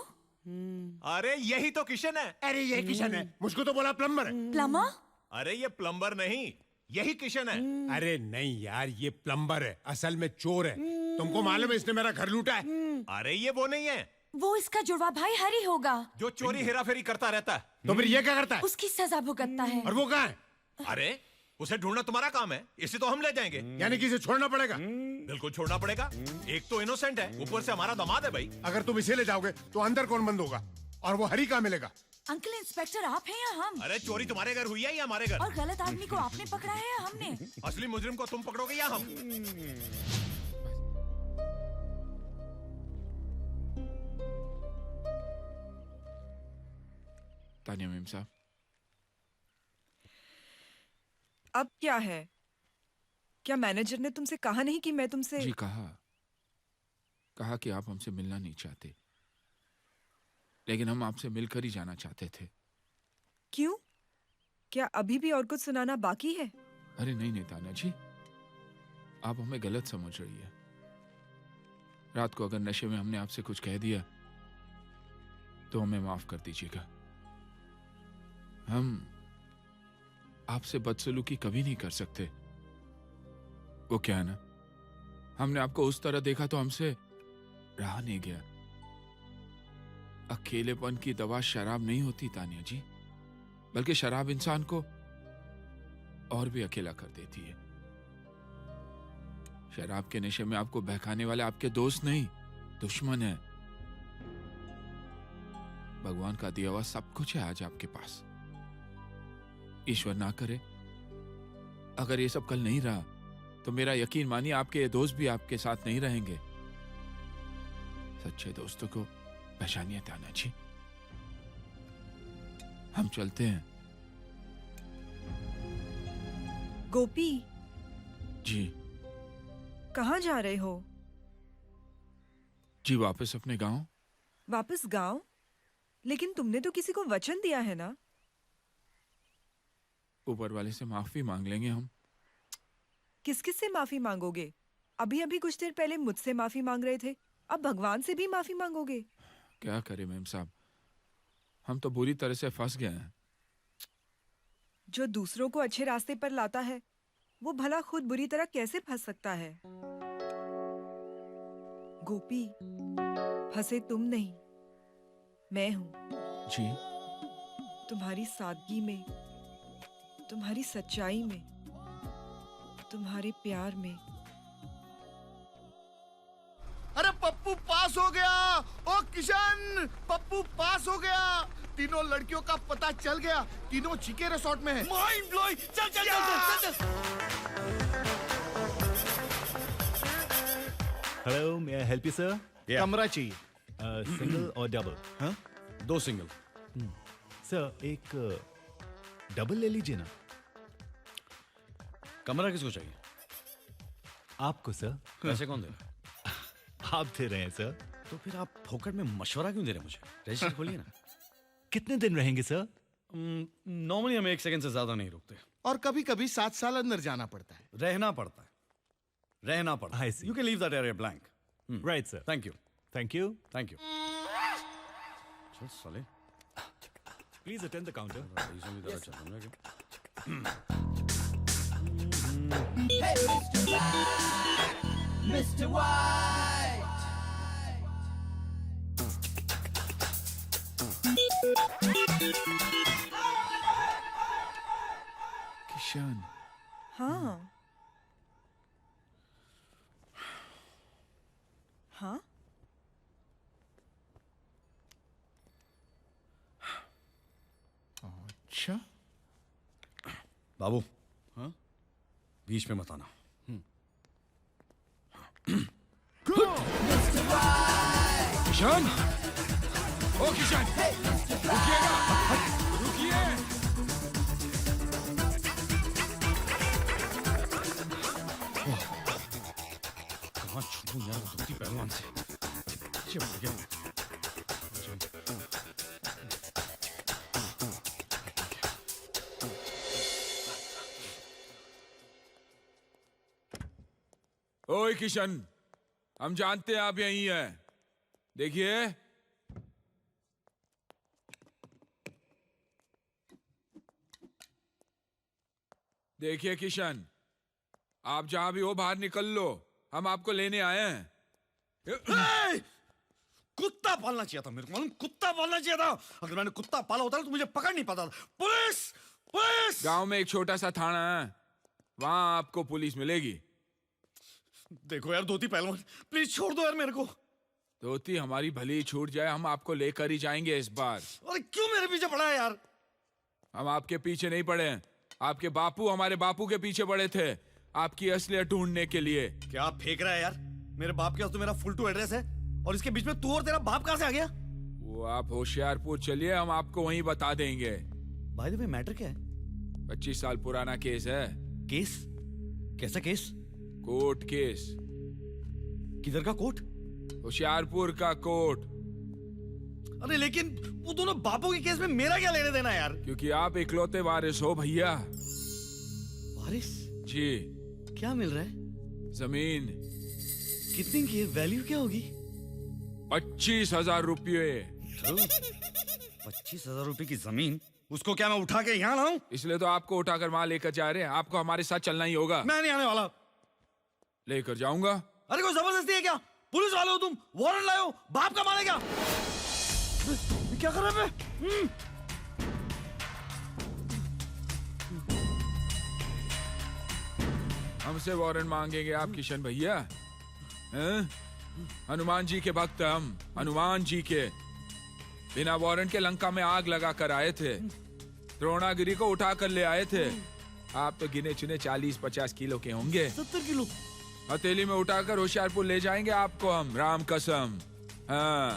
अरे यही तो किशन है। अरे ये किशन है, मुझको तो बोला प्लम्बर है। प्लम्बर? अरे ये प्लम्बर नहीं, यही किशन है। अरे नहीं यार, ये प्लम्बर है, असल में चोर है। तुमको मालूम है इसने मेरा घर लूटा है। अरे ये वो नहीं है वो इसका जुड़वा भाई हरी होगा, जो चोरी हेराफेरी करता रहता है। तो फिर ये क्या करता है? उसकी सजा भुगतता है। और वो कहाँ है? अरे उसे ढूंढना तुम्हारा काम है, इसे तो हम ले जाएंगे। यानी कि इसे छोड़ना पड़ेगा? बिल्कुल छोड़ना पड़ेगा। एक तो इनोसेंट है, ऊपर से हमारा दामाद है भाई। अगर तुम इसे ले जाओगे तो अंदर कौन बंद होगा? और वो हरी कहाँ मिलेगा? अंकल इंस्पेक्टर, आप हैं या हम? अरे चोरी तुम्हारे घर हुई है या हमारे घर? और गलत आदमी को आपने पकड़ा है या हमने? असली मुजरिम को तुम पकड़ोगे या हम? तानिया मेम साहब, अब क्या है? क्या मैनेजर ने तुमसे कहा नहीं कि मैं तुमसे? जी कहा कि आप हमसे मिलना नहीं चाहते, लेकिन हम आपसे मिलकर ही जाना चाहते थे। क्यों? क्या अभी भी और कुछ सुनाना बाकी है? अरे नहीं तानिया जी, आप हमें गलत समझ रही है। रात को अगर नशे में हमने आपसे कुछ कह दिया तो हमें माफ कर दीजिएगा। हम आपसे बदसलूकी कभी नहीं कर सकते। वो क्या है ना, हमने आपको उस तरह देखा तो हमसे रहा नहीं गया। अकेलेपन की दवा शराब नहीं होती तानिया जी, बल्कि शराब इंसान को और भी अकेला कर देती है। शराब के नशे में आपको बहकाने वाले आपके दोस्त नहीं, दुश्मन है। भगवान का दिया हुआ सब कुछ है आज आपके पास। ईश्वर ना करे अगर ये सब कल नहीं रहा तो मेरा यकीन मानिए आपके ये दोस्त भी आपके साथ नहीं रहेंगे। सच्चे दोस्तों को पहचानिए ताना जी। हम चलते हैं। गोपी जी। कहाँ जा रहे हो? जी वापस अपने गांव। वापस गांव? लेकिन तुमने तो किसी को वचन दिया है ना? ऊपर वाले से माफी मांग लेंगे हम। किस किस से माफी मांगोगे? अभी अभी कुछ देर पहले मुझसे माफी मांग रहे थे, अब भगवान से भी माफी मांगोगे? क्या करें मैम साहब, हम तो बुरी तरह से फंस गए हैं। जो दूसरों को अच्छे रास्ते पर लाता है वो भला खुद बुरी तरह कैसे फंस सकता है? गोपी, फंसे तुम नहीं, मैं हूं। जी। तुम्हारी सादगी में, तुम्हारी सच्चाई में, तुम्हारे प्यार में। अरे पप्पू पास हो गया। ओ किशन, पप्पू पास हो गया। तीनों लड़कियों का पता चल गया, तीनों जीके रिसोर्ट में है। Mind blowing. चल चल चल चल। Hello, may I help you sir? कमरा चाहिए। सिंगल और डबल? हाँ, 2 सिंगल। सर एक डबल ले लीजिए ना। कमरा किसको चाहिए? आपको सर। पैसे कौन दे रहा है? आप दे रहे हैं सर। तो फिर आप फोकट में मशवरा क्यों दे रहे हैं मुझे? रजिस्टर खोलिए ना। कितने दिन रहेंगे सर? नॉर्मली हम 1 सेकंड से ज्यादा नहीं रुकते। और कभी कभी 7 साल अंदर जाना पड़ता है। रहना पड़ता है। You can leave that area blank. Right, sir. Thank you Thank you. Thank you चल साले Please attend the counter. रईसों की तरह चल रहा है क्या? Mr. White. किशन हाँ हाँ अच्छा बाबू हाँ बीच में मत आना किशन ओ किशन रुकिएगा रुकिए कहाँ छूटूं यार धोती पहलवान से पीछे पड़ गया ओए किशन हम जानते हैं आप यहीं हैं देखिए देखिए किशन आप जहां भी हो बाहर निकल लो हम आपको लेने आए हैं कुत्ता पालना चाहिए था मेरे को मालूम कुत्ता पालना चाहिए था अगर मैंने कुत्ता पाला होता तो मुझे पकड़ नहीं पाता था पुलिस पुलिस गांव में एक छोटा सा थाना है वहां आपको पुलिस मिलेगी देखो यार धोती पहलवान प्लीज छोड़ दो यार मेरे को धोती हमारी भली छूट जाए हम आपको लेकर ही जाएंगे इस बार अरे क्यों मेरे पीछे पड़ा है यार हम आपके पीछे नहीं पड़े हैं आपके बापू हमारे बापू के पीछे पड़े थे आपकी असलियत ढूंढने के लिए क्या आप फेंक रहा है यार मेरे बाप के पास तो मेरा फुल टू एड्रेस है और इसके बीच में तू और तेरा बाप कहां से आ गया वो आप होशियारपुर चलिए हम आपको वहीं बता देंगे भाई द वे मैटर क्या है 25 साल पुराना केस है केस कैसा केस कोर्ट केस किधर का कोर्ट होशियारपुर का कोर्ट अरे लेकिन वो दोनों बापों के केस में मेरा क्या लेने देना यार क्योंकि आप इकलौते वारिस हो भैया वारिस जी क्या मिल रहा है जमीन कितनी की है वैल्यू क्या होगी 25,000 रुपये 25,000 रुपए की जमीन उसको क्या मैं उठा के यहाँ लाऊं इसलिए तो आपको उठाकर वहां लेकर जा रहे हैं आपको हमारे साथ चलना ही होगा मैं नहीं आने वाला लेकर जाऊंगा अरे कोई जबरदस्ती है क्या पुलिस वाले हो तुम वारंट लाए हो बाप का माने क्या क्या कर रहा है हमसे वारंट मांगेंगे आप किशन भैया हैं? हनुमान जी के भक्त हम हनुमान जी के बिना वारंट के लंका में आग लगा कर आए थे द्रोणागिरी को उठा कर ले आए थे आप तो गिने चुने 40-50 किलो के होंगे 70 किलो हथेली में उठाकर होशियारपुर ले जाएंगे आपको हम राम कसम हाँ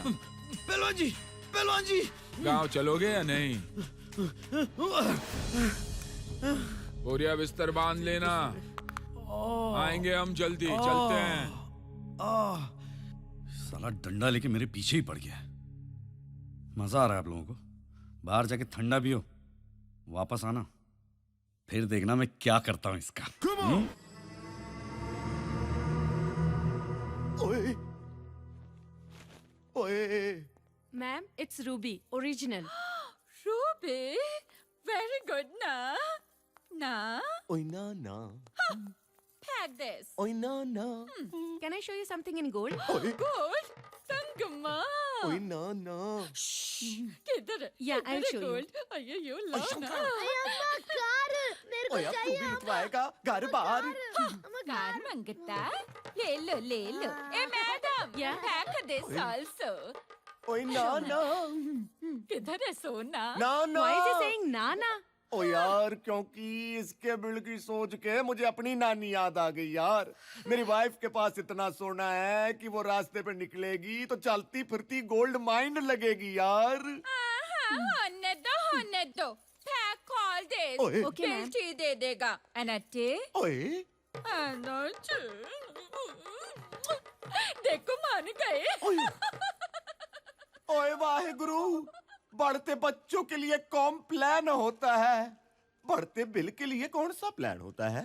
पहलवान जी गांव चलोगे या नहीं बोरिया बिस्तर बांध लेना आएंगे हम जल्दी चलते हैं साला डंडा लेके मेरे पीछे ही पड़ गया मजा आ रहा है आप लोगों को बाहर जाके ठंडा पियो वापस आना फिर देखना मैं क्या करता हूं इसका ओए ओए ma'am it's Ruby original Ruby very good ना ना ओए ना ना फेंक दिस ओए ना ना can I show you something in gold ओए गोल्ड संगमा ओए ना ना किधर Yeah, I'll show you. अये यो ला ना मेरे को चाहिए तू भी लिखवाएगा घर बाहर कार मंगता ले लो ए मैडम Yeah. फेंक दिस आल्सो ओए ना ना किधर है सोना ना ना Why is he saying नाना? ओ यार क्योंकि इसके बिल की सोच के मुझे अपनी नानी याद आ गई यार मेरी वाइफ के पास इतना सोना है कि वो रास्ते पे निकलेगी तो चलती फिरती गोल्ड माइन लगेगी यार होने दो फेंक ऑल दिस ओए। Okay, ma'am. बिल्टी दे देगा अनटे ओए देखो मान गए ओए वाहे गुरु बढ़ते बच्चों के लिए कौन प्लान होता है बढ़ते बिल के लिए कौन सा प्लान होता है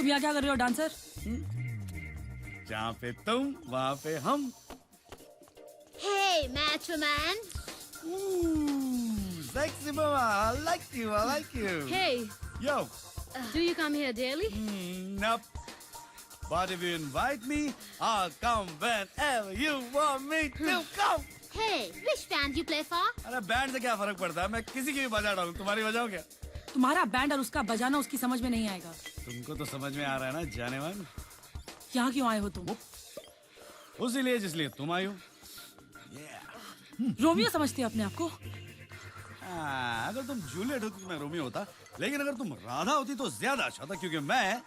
तुम यहाँ क्या कर रहे हो डांसर? जहाँ पे तुम वहाँ पे हम। Hey, macho man. Sexy mama, I like you, I like you. Hey, Yo. do you come here daily? Nope. But if you invite me, I'll come whenever you want me to come. Hey, which band you play for? अरे band से क्या फर्क पड़ता है? मैं किसी की भी बजा डालूं, तुम्हारी बजाओ क्या? तुम्हारा बैंड और उसका बजाना उसकी समझ में नहीं आएगा। तुमको तो समझ में आ रहा है ना, जाने मन। यहाँ क्यों आए हो तुम? उसी लिए जिसलिए तुम आई हो। रोमियो समझते हो अपने आप को? अगर तुम जूलियट होती तो मैं रोमियो होता, लेकिन अगर तुम राधा होती तो ज्यादा अच्छा था, क्योंकि मैं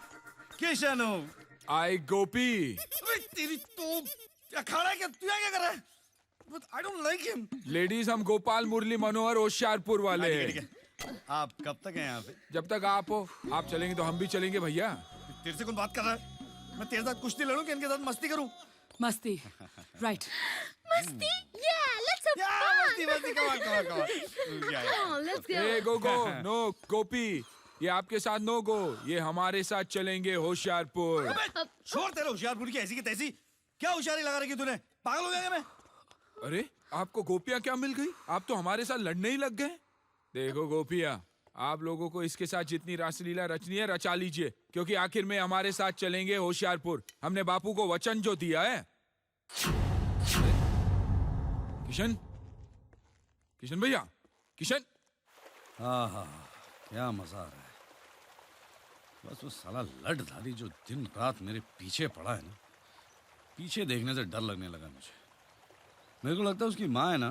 किशन हूँ। आई गोपी। तेरी तो अखाड़ा क्या? तू क्या कर रहा है? But I don't like him. Ladies, हम गोपाल मुरली मनोहर होशियारपुर वाले। ठीक है। आप कब तक हैं यहाँ पे? जब तक आप हो। आप चलेंगे तो हम भी चलेंगे भैया। तेरे से कौन बात कर रहा है? मैं तेरे साथ कुश्ती लड़ूं कि इनके साथ मस्ती करूं? मस्ती, right? Musty? Yeah, let's have fun. मस्ती, come on. Come on, let's go. ए गो नो गोपी, ये आपके साथ नो गो, ये हमारे साथ चलेंगे होशियारपुर। छोड़ तेरे होशियारपुर की ऐसी की तैसी। क्या होशियारी लगा रखी तूने? पागल हो गया क्या मैं? अरे आपको गोपियां क्या मिल गई? आप तो हमारे साथ लड़ने ही लग गए। देखो गोपियां, आप लोगों को इसके साथ जितनी रासलीला रचनी है रचा लीजिए, क्योंकि आखिर में हमारे साथ चलेंगे होशियारपुर। हमने बापू को वचन जो दिया है। किशन भैया, किशन। हाँ, क्या मजा आ रहा है। बस वो साला लठधारी जो दिन रात मेरे पीछे पड़ा है ना, पीछे देखने से डर लगने लगा मुझे। मेरे को लगता है उसकी माँ है ना,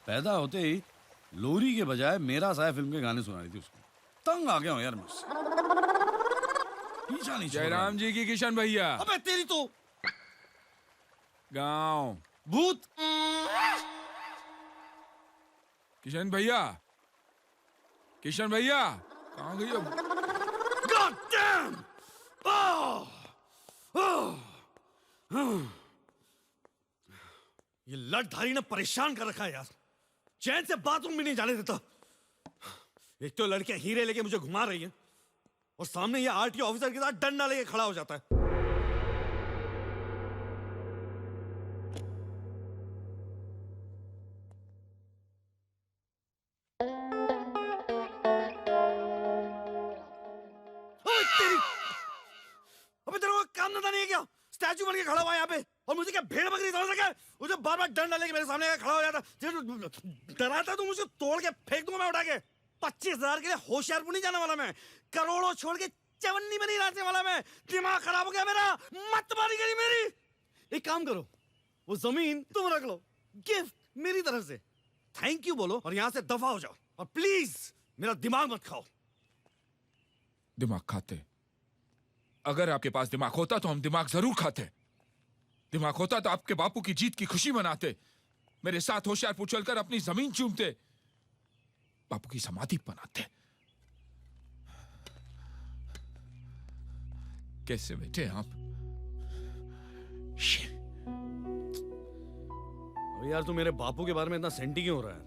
पैदा होते ही लोरी के बजाय मेरा साया फिल्म के गाने सुना रही थी उसको। तंग आ गया हूँ यार मुझसे। पीछा नहीं छोड़ रहा। जयराम जी की किशन भैया। अबे तेरी तो गाँव भूत। किशन भैया, किशन भैया कहाँ गई अब? God damn! ये लठधारी ने परेशान कर रखा है यार। चैन से बाथरूम भी नहीं जाने देता। एक तो लड़कियां हीरे लेके मुझे घुमा रही हैं, और सामने ये आरटीओ ऑफिसर के साथ डंडा लेके खड़ा हो जाता है। अबे तेरे को काम धंधा नहीं है क्या? स्टैचू बन के खड़ा हुआ है यहाँ पे, और मुझे क्या भेड़ बकरी समझ रखा है? मुझे बार बार डंडा लेके मेरे सामने खड़ा हो जाता। डराता तो मुझे तोड़ के फेंक दूंगा मैं उठा के। 25,000 के लिए होशियारपुर नहीं जाने वाला मैं। करोड़ों छोड़ के चवन्नी में नहीं नाचने वाला मैं। दिमाग खराब हो गया मेरा। मत मारी गई मेरी। एक काम करो, वो जमीन तुम रख लो, गिफ्ट मेरी तरफ से। थैंक यू बोलो और यहाँ से दफा हो जाओ, और प्लीज मेरा दिमाग मत खाओ। दिमाग खाते? अगर आपके पास दिमाग होता तो हम दिमाग जरूर खाते। दिमाग होता तो आपके बापू की जीत की खुशी मनाते, मेरे साथ होशियारपुर चलकर अपनी जमीन चूमते, बापू की समाधि बनाते। कैसे बैठे आप? अबे यार, तू मेरे बापू के बारे में इतना सेंटी क्यों हो रहा है?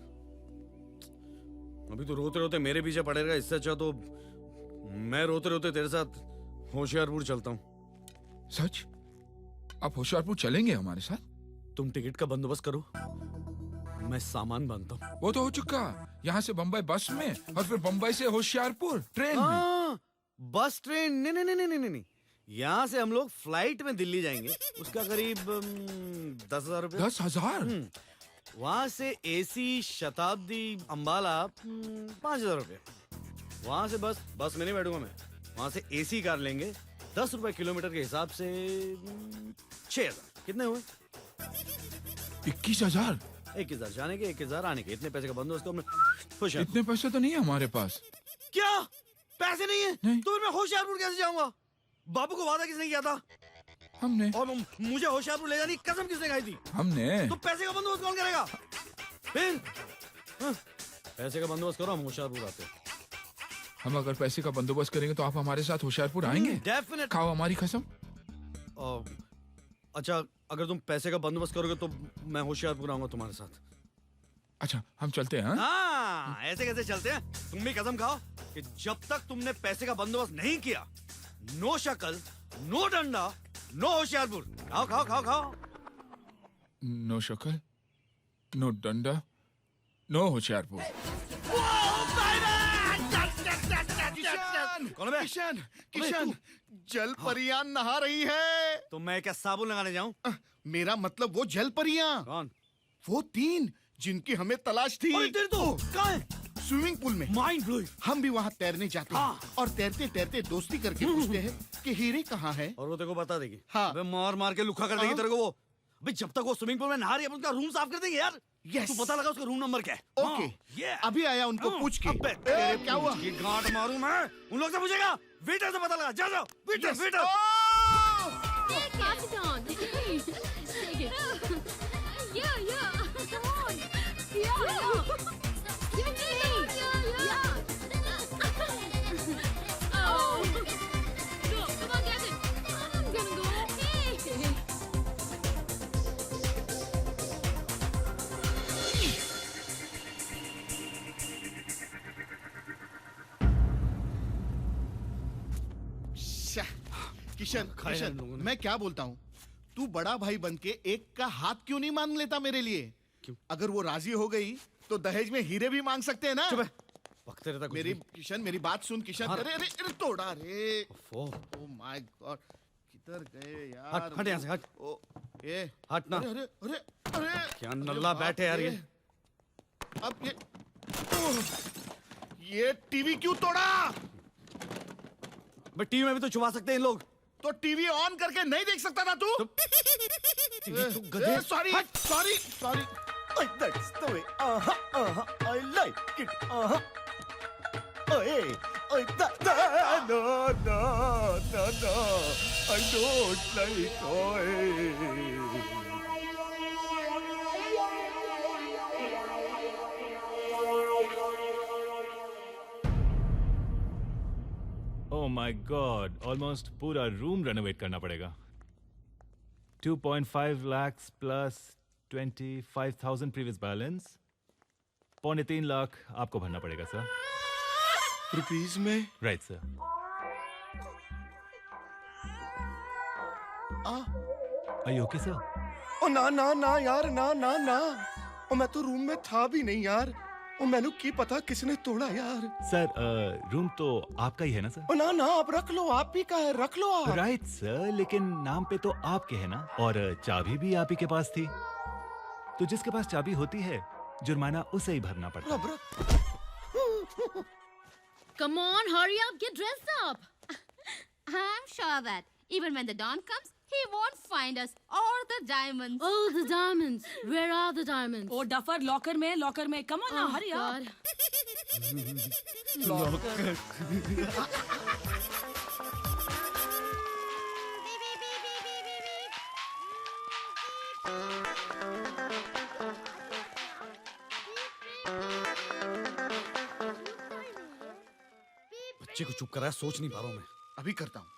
अभी तो रोते रोते मेरे पीछे पड़ेगा। इससे अच्छा तो मैं रोते रोते तेरे साथ होशियारपुर चलता हूँ। सच? आप होशियारपुर चलेंगे हमारे साथ? तुम टिकट का बंदोबस्त करो, मैं सामान बांधता हूँ। वो तो हो चुका। यहाँ से बम्बई बस में, और फिर बम्बई से होशियारपुर ट्रेन में। बस ट्रेन नहीं। यहाँ से हम लोग फ्लाइट में दिल्ली जाएंगे। उसका करीब 10,000 रुपए। 10,000? वहाँ से एसी शताब्दी अंबाला 5,000 रुपए। वहाँ से बस में नहीं बैठूंगा मैं। वहाँ से एसी कार लेंगे, 10 रुपए किलोमीटर के हिसाब से 6,000। कितने हुए? 21,000। 21,000 जाने के, 21,000 आने के। इतने पैसे का बंदोबस्त हमने। खुश है? इतने पैसे तो नहीं है हमारे पास। क्या पैसे नहीं है? नहीं। तो मैं होशियारपुर कैसे जाऊंगा? बापू को वादा किसने किया था? हमने। और मुझे होशियारपुर ले जाने की कसम किसने खाई थी? हमने। तो पैसे का बंदोबस्त कौन करेगा? फिर पैसे का बंदोबस्त करो, हम होशियारपुर आते हैं। हम अगर पैसे का बंदोबस्त करेंगे तो आप हमारे साथ होशियारपुर आएंगे? डेफिनेट। खाओ हमारी कसम। अच्छा, अगर तुम पैसे का बंदोबस्त करोगे तो मैं होशियारपुर आऊंगा तुम्हारे साथ। अच्छा, हम चलते हैं। हाँ, ऐसे कैसे चलते हैं? तुम भी कसम खाओ कि जब तक तुमने पैसे का बंदोबस्त नहीं किया, नो शक्ल, नो डंडा, नो होशियारपुर। खाओ खाओ खाओ खाओ। नो शक्ल, नो डंडा, नो होशियारपुर। कौन है? किशन, किशन, जल परियां नहा रही है। तो मैं क्या साबुन लगाने जाऊं? मेरा मतलब वो जल परियां। कौन? वो 3 जिनकी हमें तलाश थी। अरे तेरे तो कहाँ है? स्विमिंग पूल में। Mind blowing. हम भी वहाँ तैरने जाते हैं और तैरते तैरते दोस्ती करके पूछते हैं कि हीरे कहाँ है। और वो तेरे को बता देगी। हाँ। अबे मार मार के लुखा कर देगी हाँ। तेरे को वो। अबे जब तक वो स्विमिंग पूल में नहा रही है अपन उसका रूम साफ कर देंगे यार। Yes. तू पता लगा उसका रूम नंबर क्या है? ओके, ये अभी आया उनको पूछ के। अबे तेरे क्या हुआ? ये गांठ मारूं मैं। उन लोग से पूछेगा। वेटर से पता लगा। जा जाओ। Waiter Yes. Waiter. Hey, pass it on. Take it. Yeah. Come on. Yeah. Give it to me. Yeah. Oh. Go. Come on, get it. I'm gonna go. Hey. Kishan, खाया किशन, इन लोगों ने। मैं क्या बोलता हूँ, तू बड़ा भाई बन के एक का हाथ क्यों नहीं मांग लेता मेरे लिए? क्यों? अगर वो राजी हो गई तो दहेज में हीरे भी मांग सकते हैं ना? चुप है। बकते रहता कुछ मेरी भी। किशन, मेरी बात सुन किशन। हाँ। अरे अरे अरे तोड़ा रे। ओ ओ माय गॉड, किधर गए यार? हट हट यहाँ से हट। ओ ये हट ना। अरे अरे अरे अरे क्या नल्ला बैठे यार ये। अब ये टीवी क्यों तोड़ा? बट टीवी में भी तो छुपा सकते हैं इन लोग। तो टीवी ऑन करके नहीं देख सकता ना तू? गधे। Sorry sorry sorry. That's the way. I like it. Hey, no. I don't like Oh my God! Almost पूरा रूम रेनोवेट करना पड़ेगा. 2.5 lakhs plus 25,000 previous balance. 3.5 lakh आपको भरना पड़ेगा सर. रुपीज में? Right sir. Are you okay sir? ओ ना यार ना। ओ मैं तो रूम में था भी नहीं यार। ओ मैनू की पता किसने तोड़ा यार। सर रूम तो आपका ही है ना सर? ओ ना आप रख लो, आप ही का है, रख लो आप। राइट सर, लेकिन नाम पे तो आपके है ना, और चाबी भी आप ही के पास थी. तो जिसके पास चाबी होती है जुर्माना उसे ही भरना पड़ता है. Come on, hurry up, get dressed up. I'm sure that even when the dawn comes, he won't find us or the diamonds. Oh, the diamonds. Where are the diamonds? Oh duffer locker में. Come on now, hurry up. बच्चे को चुप कराया, सोच नहीं पा रहा हूँ मैं. अभी करता हूँ.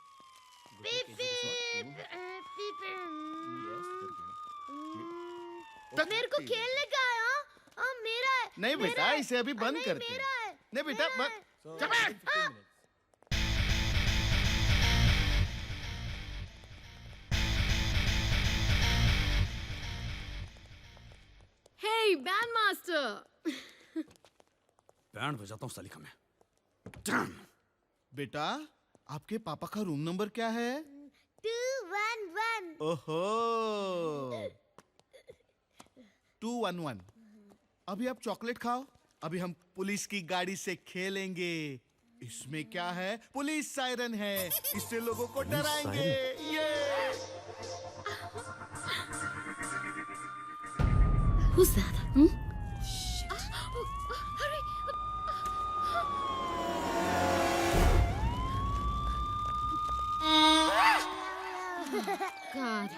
मेरे को खेलने का है. हाँ, मेरा है. नहीं बेटा, इसे अभी बंद करते हैं. नहीं बेटा, बंद. Hey, bandmaster. बैंड बजाता हूँ सालिका में. Damn. बेटा, आपके पापा का रूम नंबर क्या है? 211. ओहो, 211. अभी आप चॉकलेट खाओ. अभी हम पुलिस की गाड़ी से खेलेंगे. इसमें क्या है? पुलिस सायरन है. इससे लोगों को डराएंगे. ये Who's that? Hmm? Hurry! God.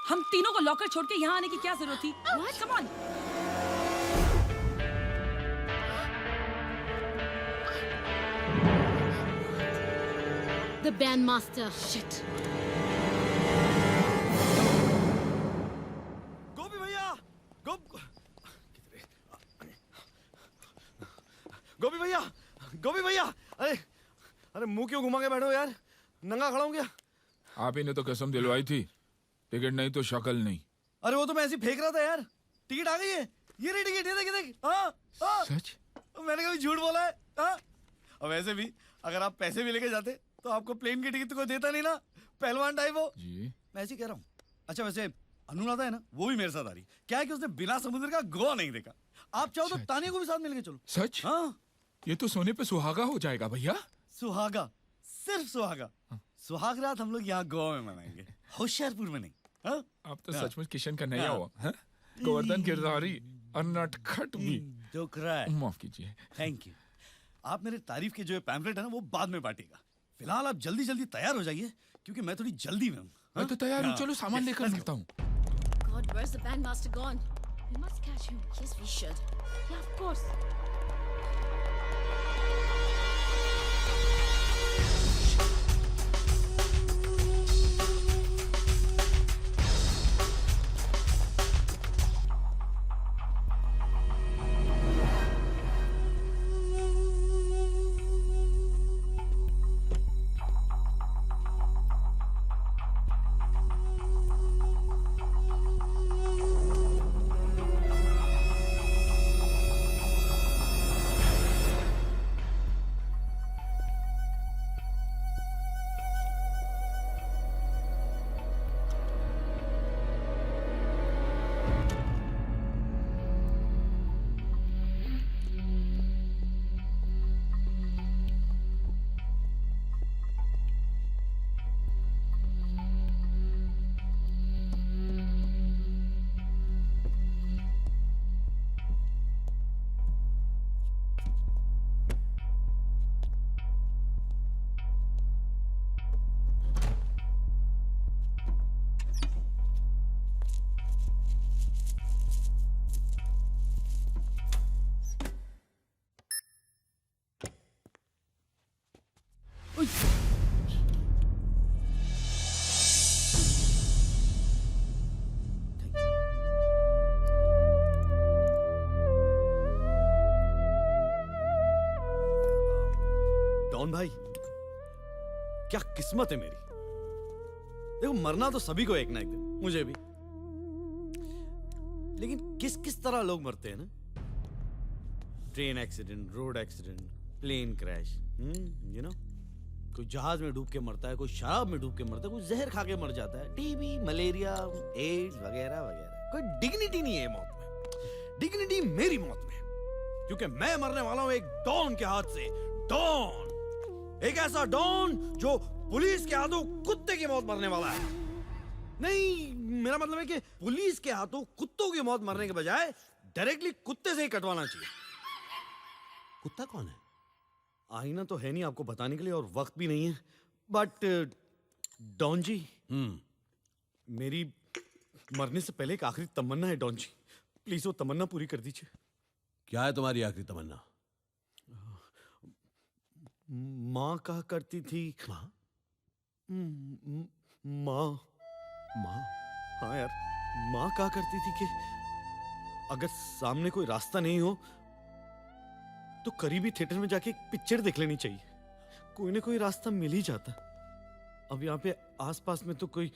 हम तीनों को लॉकर छोड़ के यहाँ आने की क्या जरूरत थी? Come on. The bandmaster. Shit. गोपी भैया, गोपी भैया, अरे मुंह क्यों घुमा के बैठो यार? नंगा खड़ा हूँ क्या? आप ही ने तो कसम दिलवाई थी, टिकट नहीं तो शक्ल नहीं। अरे वो तो मैं ऐसे ही फेंक रहा था यार। टिकट आ गई है, ये रही टिकट, ये देख देख। हाँ हाँ, सच? मैंने कभी झूठ बोला है? हाँ। और वैसे भी अगर आप पैसे भी लेके जाते तो आपको प्लेन की टिकट तो कोई देता नहीं ना, पहलवान टाइप हो जी। मैं ऐसे ही कह रहा हूँ। अच्छा वैसे अनुराधा है ना, वो भी मेरे साथ आ रही। क्या है कि उसने बिना समुद्र का गोवा नहीं देखा। आप चाहो तो तानिया को भी साथ मिलके चलो। सच? हाँ। ये तो सोने पे सुहागा हो जाएगा भैया। सुहागा, सिर्फ सुहागा। सुहाग रात हम लोग यहाँ गोवा में मनाएंगे, होशियारपुर में नहीं। हाँ? आप तो सचमुच किशन का नया हुआ। हाँ? गोवर्धन गिरधारी और नटखट भी। माफ कीजिए। Thank you. आप मेरे तारीफ के जो पैम्फलेट है ना वो बाद में बांटिएगा। फिलहाल आप जल्दी जल्दी तैयार हो जाइए क्योंकि मैं थोड़ी जल्दी में हूँ। मैं तो तैयार हूँ, चलो सामान लेकर मिलता हूँ। God, where's the bandmaster gone? We must catch him. Yes, we should. Yeah, of course. Don भाई, क्या किस्मत है मेरी। देखो मरना तो सभी को एक ना एक दिन, मुझे भी। लेकिन किस किस तरह लोग मरते हैं ना। Train accident, road accident, plane crash, you know. कोई जहाज में डूब के मरता है, कोई शराब में डूब के मरता है, कोई जहर खा के मर जाता है, टीबी, मलेरिया, एड्स वगैरह वगैरह। कोई डिग्निटी नहीं है मौत में। डिग्निटी मेरी मौत में, क्योंकि मैं मरने वाला हूं एक डॉन के हाथ से। डॉन, एक ऐसा डॉन जो पुलिस के हाथों कुत्ते की मौत मरने वाला है। नहीं, मेरा मतलब है कि पुलिस के हाथों कुत्तों की मौत मरने के बजाय डायरेक्टली कुत्ते से ही कटवाना चाहिए। कुत्ता कौन है? आईना तो है नहीं आपको बताने के लिए और वक्त भी नहीं है, बट डॉन जी, मेरी मरने से पहले एक आखिरी तमन्ना है डॉन जी। प्लीज वो तमन्ना पूरी कर दीजिए। क्या है तुम्हारी आखिरी तमन्ना? माँ कहा करती थी। माँ? माँ? माँ? हाँ यार, माँ कहा करती थी कि अगर सामने कोई रास्ता नहीं हो तो करीबी थिएटर में जाके एक पिक्चर देख लेनी चाहिए। कोई ना कोई रास्ता मिल ही जाता। अब यहाँ पे आसपास में तो कोई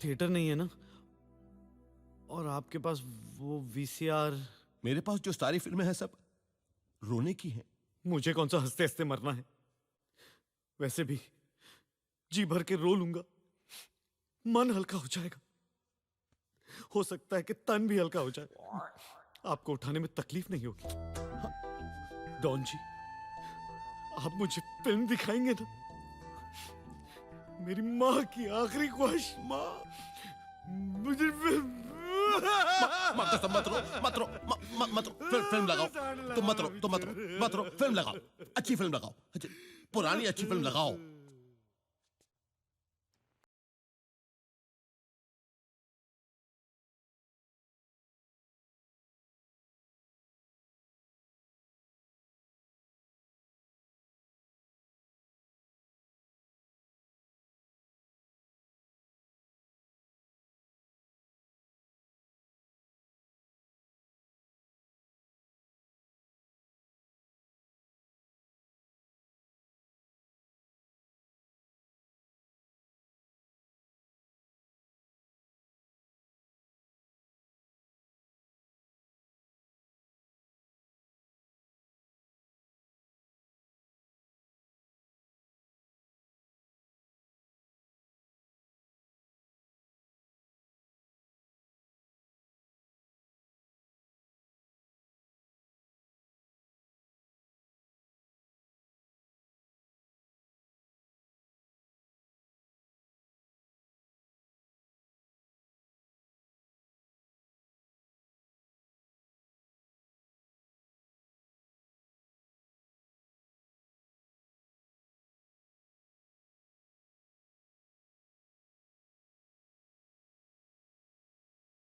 थिएटर नहीं है ना, और आपके पास वो वीसीआर। मेरे पास जो सारी फिल्में हैं सब रोने की हैं। मुझे कौन सा हंसते हंसते मरना है। वैसे भी जी भर के रो लूंगा, मन हल्का हो जाएगा। हो सकता है कि तन भी हल्का हो जाए, आपको उठाने में तकलीफ नहीं होगी। हाँ, डॉन जी, आप मुझे फिल्म दिखाएंगे ना? मेरी माँ की आखिरी ख्वाहिश। माँ, मुझे फिल्म। मत रो, मत रो, मत रो। फिल्म लगाओ। तुम मत रो, फिल्म लगाओ। अच्छी फिल्म लगाओ, पुरानी अच्छी फिल्म लगाओ।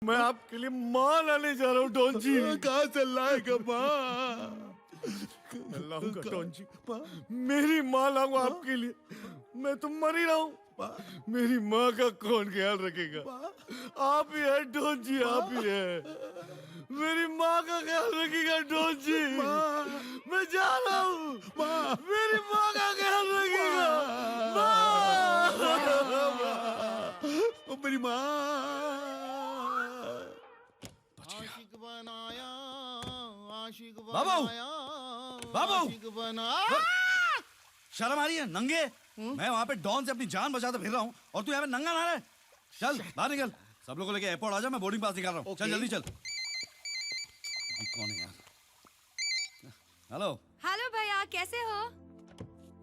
मैं आपके लिए माँ लाने जा रहा हूँ डॉन जी। कहाँ से लाएगा माँ? लाऊंगा डॉन जी, मेरी माँ लाऊंगा आपके लिए। मैं तो मर ही रहा हूँ, मेरी माँ का कौन ख्याल रखेगा? आप ही है डॉन जी, आप ही है। मेरी माँ का ख्याल रखेगा डॉन जी। मैं जा रहा हूँ, मेरी माँ का ख्याल रखेगा। मेरी माँ। आशिक बनाया, आशिक बनाया, आशिक बनाया। शर्म आ रही है नंगे? मैं वहाँ पे डॉन से अपनी जान बचाते फिर रहा हूँ और तू यहाँ पे नंगा नहा रहा है। चल बाहर निकल, सब लोगों को लेके एयरपोर्ट आ जा, मैं बोर्डिंग पास निकाल रहा हूँ। चल जल्दी चल। कौन है यार? हेलो। हेलो भैया, कैसे हो?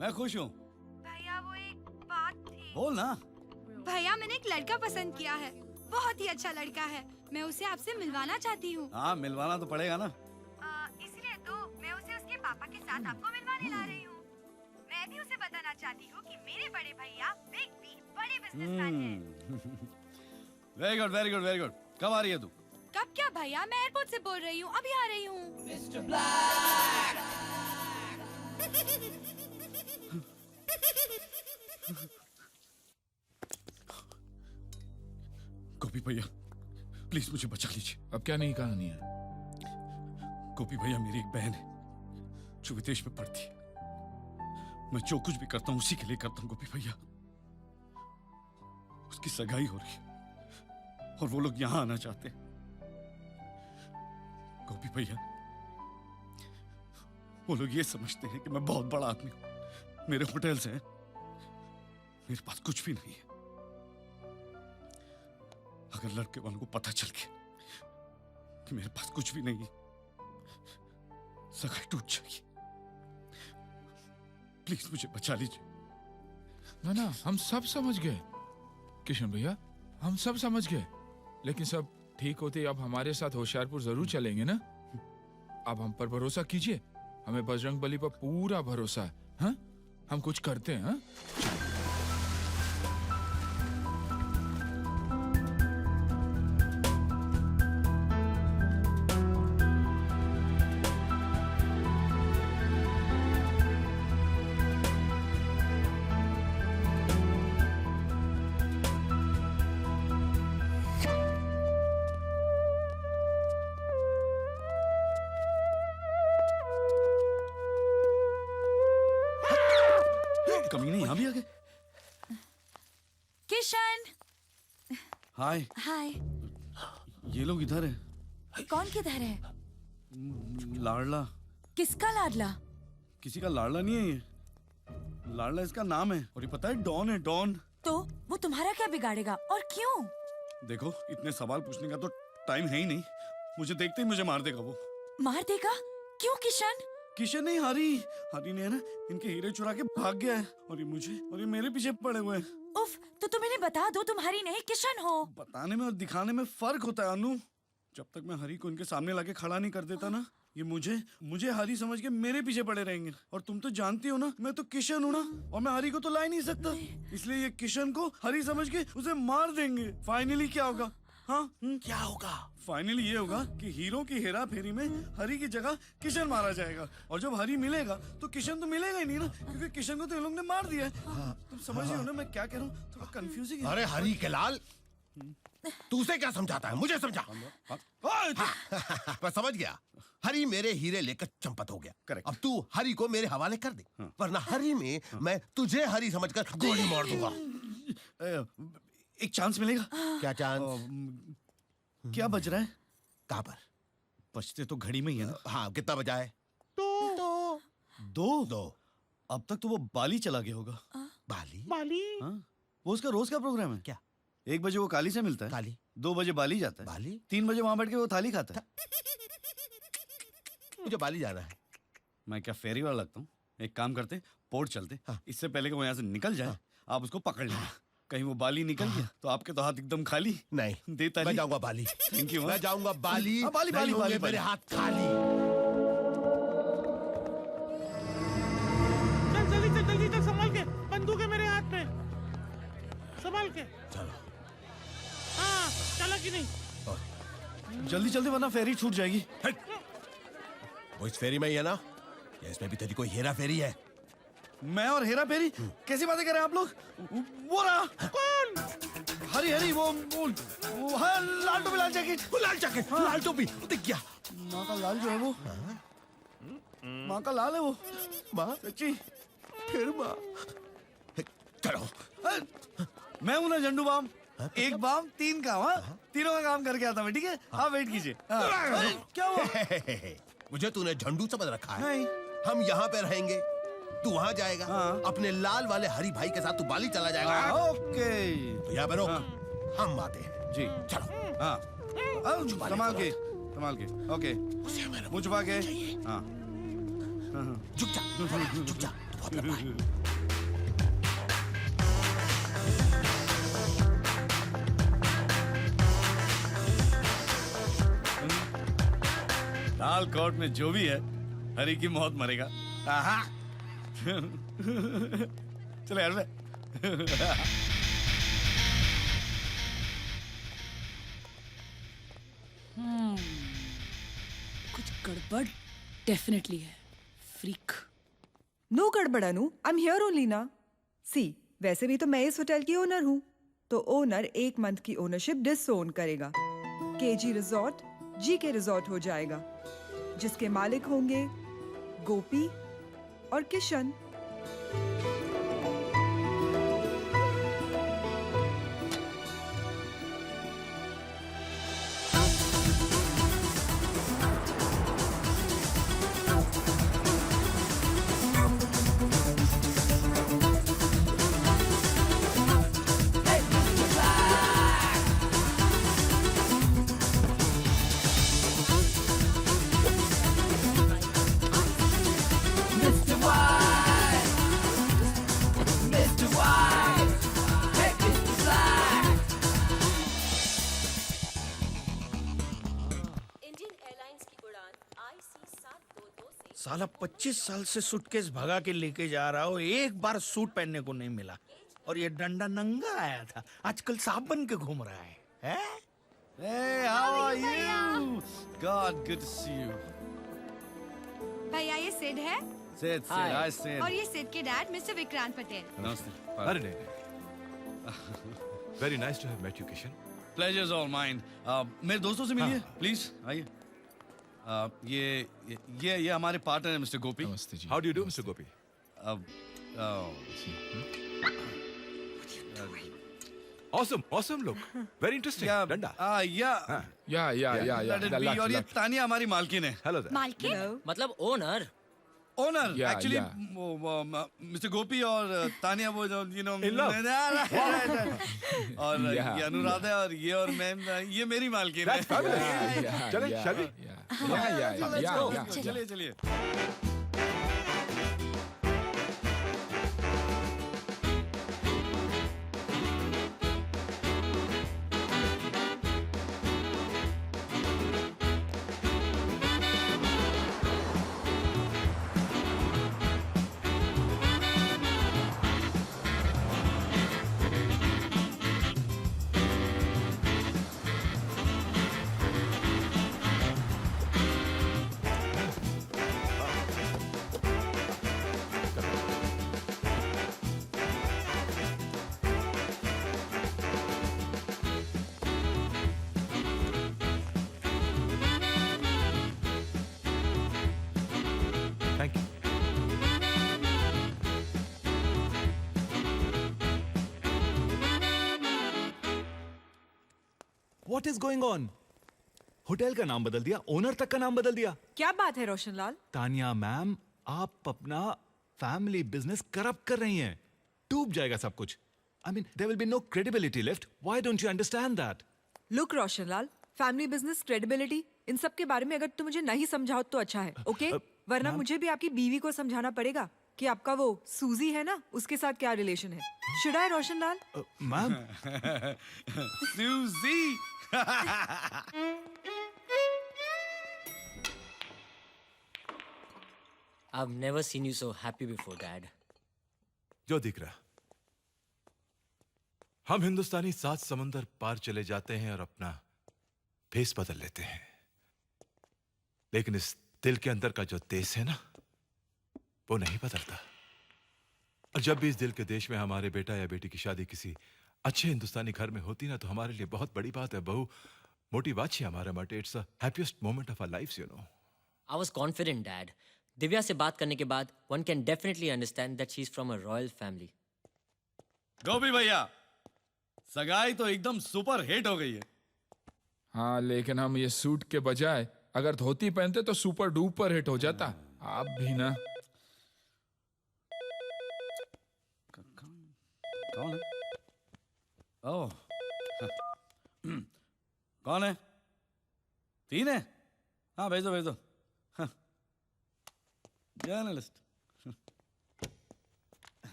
मैं खुश हूँ। भैया वो एक बात थी। बोल ना। भैया मैंने एक लड़का पसंद किया है, बहुत ही अच्छा लड़का है। मैं उसे आपसे मिलवाना चाहती हूँ। हाँ मिलवाना तो पड़ेगा ना। इसलिए तो मैं उसे उसके पापा के साथ आपको मिलवाने ला रही हूँ। मैं भी उसे बताना चाहती हूँ कि मेरे बड़े भैया बिग बी बड़े बिजनेसमैन हैं। Very good very good very good. कब आ रही है तू? कब क्या भैया, मैं एयरपोर्ट से बोल रही हूँ, अभी आ रही हूँ। मिस्टर गोपी भैया प्लीज मुझे बचा लीजिए। अब क्या नई कहानी है? गोपी भैया मेरी एक बहन है जो विदेश में पढ़ती है। मैं जो कुछ भी करता हूँ उसी के लिए करता हूँ गोपी भैया। उसकी सगाई हो रही है और वो लोग यहाँ आना चाहते हैं। गोपी भैया वो लोग ये समझते हैं कि मैं बहुत बड़ा आदमी हूं, मेरे होटल्स हैं, मेरे पास कुछ भी नहीं है। अगर लड़के वालों को पता चल गया कि मेरे पास कुछ भी नहीं है, सगाई टूट जाएगी। प्लीज मुझे बचा लीजिए। ना हम सब समझ गए किशन भैया, हम सब समझ गए, लेकिन सब ठीक होते अब हमारे साथ होशियारपुर जरूर चलेंगे ना। अब हम पर भरोसा कीजिए, हमें बजरंगबली पर पूरा भरोसा है। हाँ? हम कुछ करते हैं। हाँ? कमीने यहाँ भी आ गए। किशन। हाय। हाय। ये लोग इधर है। कौन किधर है? लाडला। किसका लाडला? किसी का लाडला नहीं है ये, लाडला इसका नाम है। और ये पता है डॉन है, डॉन। तो वो तुम्हारा क्या बिगाड़ेगा और क्यों? देखो इतने सवाल पूछने का तो टाइम है ही नहीं, मुझे देखते ही मुझे मार देगा वो। मार देगा? क्यों किशन? किशन नहीं, हरी। हरी ने ना इनके हीरे चुरा के भाग गया है और ये मेरे पीछे पड़े हुए हैं। उफ, तो तुम इन्हें बता दो तुम हरी नहीं किशन हो। बताने में और दिखाने में फर्क होता है अनु। जब तक मैं हरी को इनके सामने लाके खड़ा नहीं कर देता ना, ये मुझे हरी समझ के मेरे पीछे पड़े रहेंगे। और तुम तो जानती हो ना मैं तो किशन हूँ ना, और मैं हरी को तो ला ही नहीं सकता। इसलिए ये किशन को हरी समझ के उसे मार देंगे। फाइनली क्या होगा? हाँ क्या होगा? फाइनली ये होगा कि हीरो की हेरा फेरी में हरी की जगह किशन मारा जाएगा। और जब हरी मिलेगा तो किशन तो मिलेगा ही नहीं ना, क्योंकि किशन को तो इन लोग ने मार दिया है। तुम समझ रहे हो ना मैं क्या कह रहा हूँ? थोड़ा कंफ्यूजिंग है। अरे हरी के लाल, तू उसे क्या समझाता है? मुझे समझा। मैं समझ गया। हरी मेरे हीरे लेकर चंपत हो गया। करेक्ट। अब तू हरी को मेरे हवाले कर दे, वरना हरी में मैं तुझे हरी समझकर गोली मार दूंगा। एक चांस मिलेगा? क्या चांस? क्या बज रहा है? कहाँ पर? बजते तो घड़ी में ही है ना। हाँ, कितना बजा है? दो। अब तक तो वो बाली चला गया होगा। बाली? हाँ? वो उसका रोज का प्रोग्राम है। क्या? 1 बजे वो काली से मिलता है, काली। 2 बजे बाली जाता है, बाली? 3 बजे वहां बैठ के वो थाली खाता है। मुझे बाली जाना है। मैं क्या फेरी वाला लगता हूँ? एक काम करते, पोर्ट चलते। हाँ। इससे पहले कि वो यहाँ से निकल जाए, आप उसको पकड़ लेना। कहीं वो बाली निकल गया तो आपके तो हाथ एकदम खाली। नहीं, देता मैं जाऊंगा बाली। Thank you. मैं जाऊंगा बाली। बाली नहीं होंगे मेरे हाथ खाली। जल्दी चल, संभाल के। बंदूक है मेरे हाथ में, संभाल के। चलो। हाँ, चला कि नहीं? जल्दी जल्दी वरना फेरी छूट जाएगी। वो इस फेरी में ही है ना, या इसमें भी तेरी कोई हेरा फेरी है? मैं और हेरा फेरी? कैसी बातें कर रहे हैं आप लोग? वो रहा। कौन? हरी हरी, वो हाँ, लाल टोपी लाल जैकेट। लाल जैकेट, लाल टोपी, दिख गया। माँ का लाल जो है वो, माँ का लाल है वो। माँ सच्ची? फिर माँ। चलो। मैं हूं ना झंडू बाम, एक बाम तीन काम। हाँ, तीनों का काम करके आता मैं, ठीक है? आप वेट कीजिए। क्या हुआ? मुझे तूने झंडू समझ रखा है? नहीं। हम यहाँ पे रहेंगे, तू वहाँ जाएगा। अपने लाल वाले हरी भाई के साथ तू बाली चला जाएगा। ओके। तो यहाँ पे रोक, हम आते हैं। जी चलो। हाँ, संभाल के, संभाल के। ओके, मुँह छुपा के। हाँ, झुक जा, झुक जा। बहुत लंबा है। लाल कोट में जो भी है, हरी की मौत मरेगा। चलो यार। कुछ गड़बड़ डेफिनेटली है। फ्रीक। नो गड़बड़ अनु, आई एम हियर ओनली ना। सी, वैसे भी तो मैं इस होटल की ओनर हूँ, तो ओनर 1 मंथ की ओनरशिप डिसओन करेगा। केजी रिजॉर्ट जीके रिजॉर्ट हो जाएगा, जिसके मालिक होंगे गोपी और किशन। साला 25 साल से सूटकेस भगा के लेके जा रहा हो, एक बार सूट पहनने को नहीं मिला। और ये डंडा नंगा आया था, आजकल सांप बन के घूम रहा है। Hey, how are you? God, good to see you. भैया ये सिड है। Sid, hi Sid. और ये सिड के डैड मिस्टर विक्रांत पटेल। नमस्ते। अरे नहीं। Very nice to have met you, Kishan. Pleasure's all mine. मेरे दोस्तों से मिलिए, प्लीज आइए। ये हमारे पार्टनर है मिस्टर गोपी। नमस्ते जी। How do you do, Mr. Gopi? Awesome look. Very interesting. डंडा। Yeah. और ये तानिया हमारी मालकिन है। Hello there. मालकिन? मतलब owner? Owner Yeah, actually yeah. Mister Gopi और तानिया वो जो In love. और Yeah. ये अनुराधा और ये और मैं, ये मेरी मालकिन है। That's fabulous. चलें, shall we? Yeah. चलिए। Thank you. What is going on? Hotel का नाम बदल दिया, ओनर तक का नाम बदल दिया। क्या बात है रोशनलाल? तानिया मैम, आप अपना फैमिली बिजनेस करप्ट कर रही हैं। डूब जाएगा सब कुछ। I mean, there will be no credibility left. Why don't you understand that? Look Roshanlal, family business credibility इन सब के बारे में अगर तुम मुझे नहीं समझाओ तो अच्छा है, ओके? वरना मुझे भी आपकी बीवी को समझाना पड़ेगा कि आपका वो सूजी है ना, उसके साथ क्या रिलेशन है। Should I Roshanlal? मैम। सूजी। I've never seen you so happy before, Dad. जो दिख रहा, हम हिंदुस्तानी 7 समंदर पार चले जाते हैं और अपना फेस बदल लेते हैं, लेकिन इस दिल के अंदर का जो देश है ना, वो नहीं बदलता। और जब भी इस दिल के देश में हमारे बेटा या बेटी की शादी किसी अच्छे हिंदुस्तानी घर में होती ना, तो हमारे लिए बहुत बड़ी बात है। बहु मोटी बात है हमारे माटे। It's the happiest moment of our lives, you know. I was confident, Dad. Divya से बात करने के बाद one can definitely understand that she's from a royal family. गोपी भैया, सगाई तो एकदम सुपर हिट हो गई है। हाँ, लेकिन हम ये सूट के बजाय अगर धोती पहनते तो सुपर डुपर हिट हो जाता। आप भी ना। कौन है? ओह, कौन है? तीन है? हाँ, भेज दो। Journalist.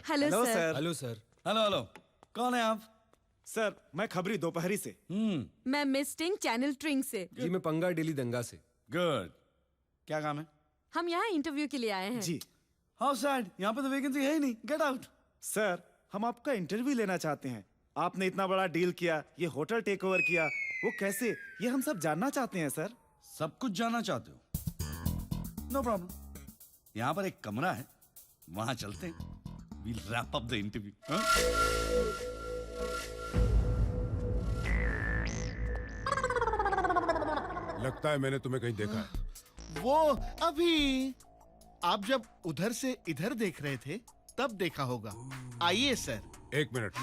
Hello sir. Hello sir. Hello. कौन है आप? सर, मैं खबरी दोपहरी से। मैं मिस टिंग चैनल ट्रिंग से। जी, मैं पंगा डेली दंगा से। गुड। क्या काम है? हम यहाँ इंटरव्यू के लिए आए हैं। जी। हाउ सैड, यहाँ पे तो वैकेंसी है ही नहीं। Get out. सर, हम आपका इंटरव्यू लेना चाहते हैं। आपने इतना बड़ा डील किया, ये होटल टेक ओवर किया, वो कैसे, ये हम सब जानना चाहते हैं सर। सब कुछ जानना चाहते हो? No problem. यहाँ पर एक कमरा है, वहां चलते हैं। We'll wrap up the interview. लगता है मैंने तुम्हें कहीं देखा है। वो अभी आप जब उधर से इधर देख रहे थे तब देखा होगा। आइए सर। एक मिनट।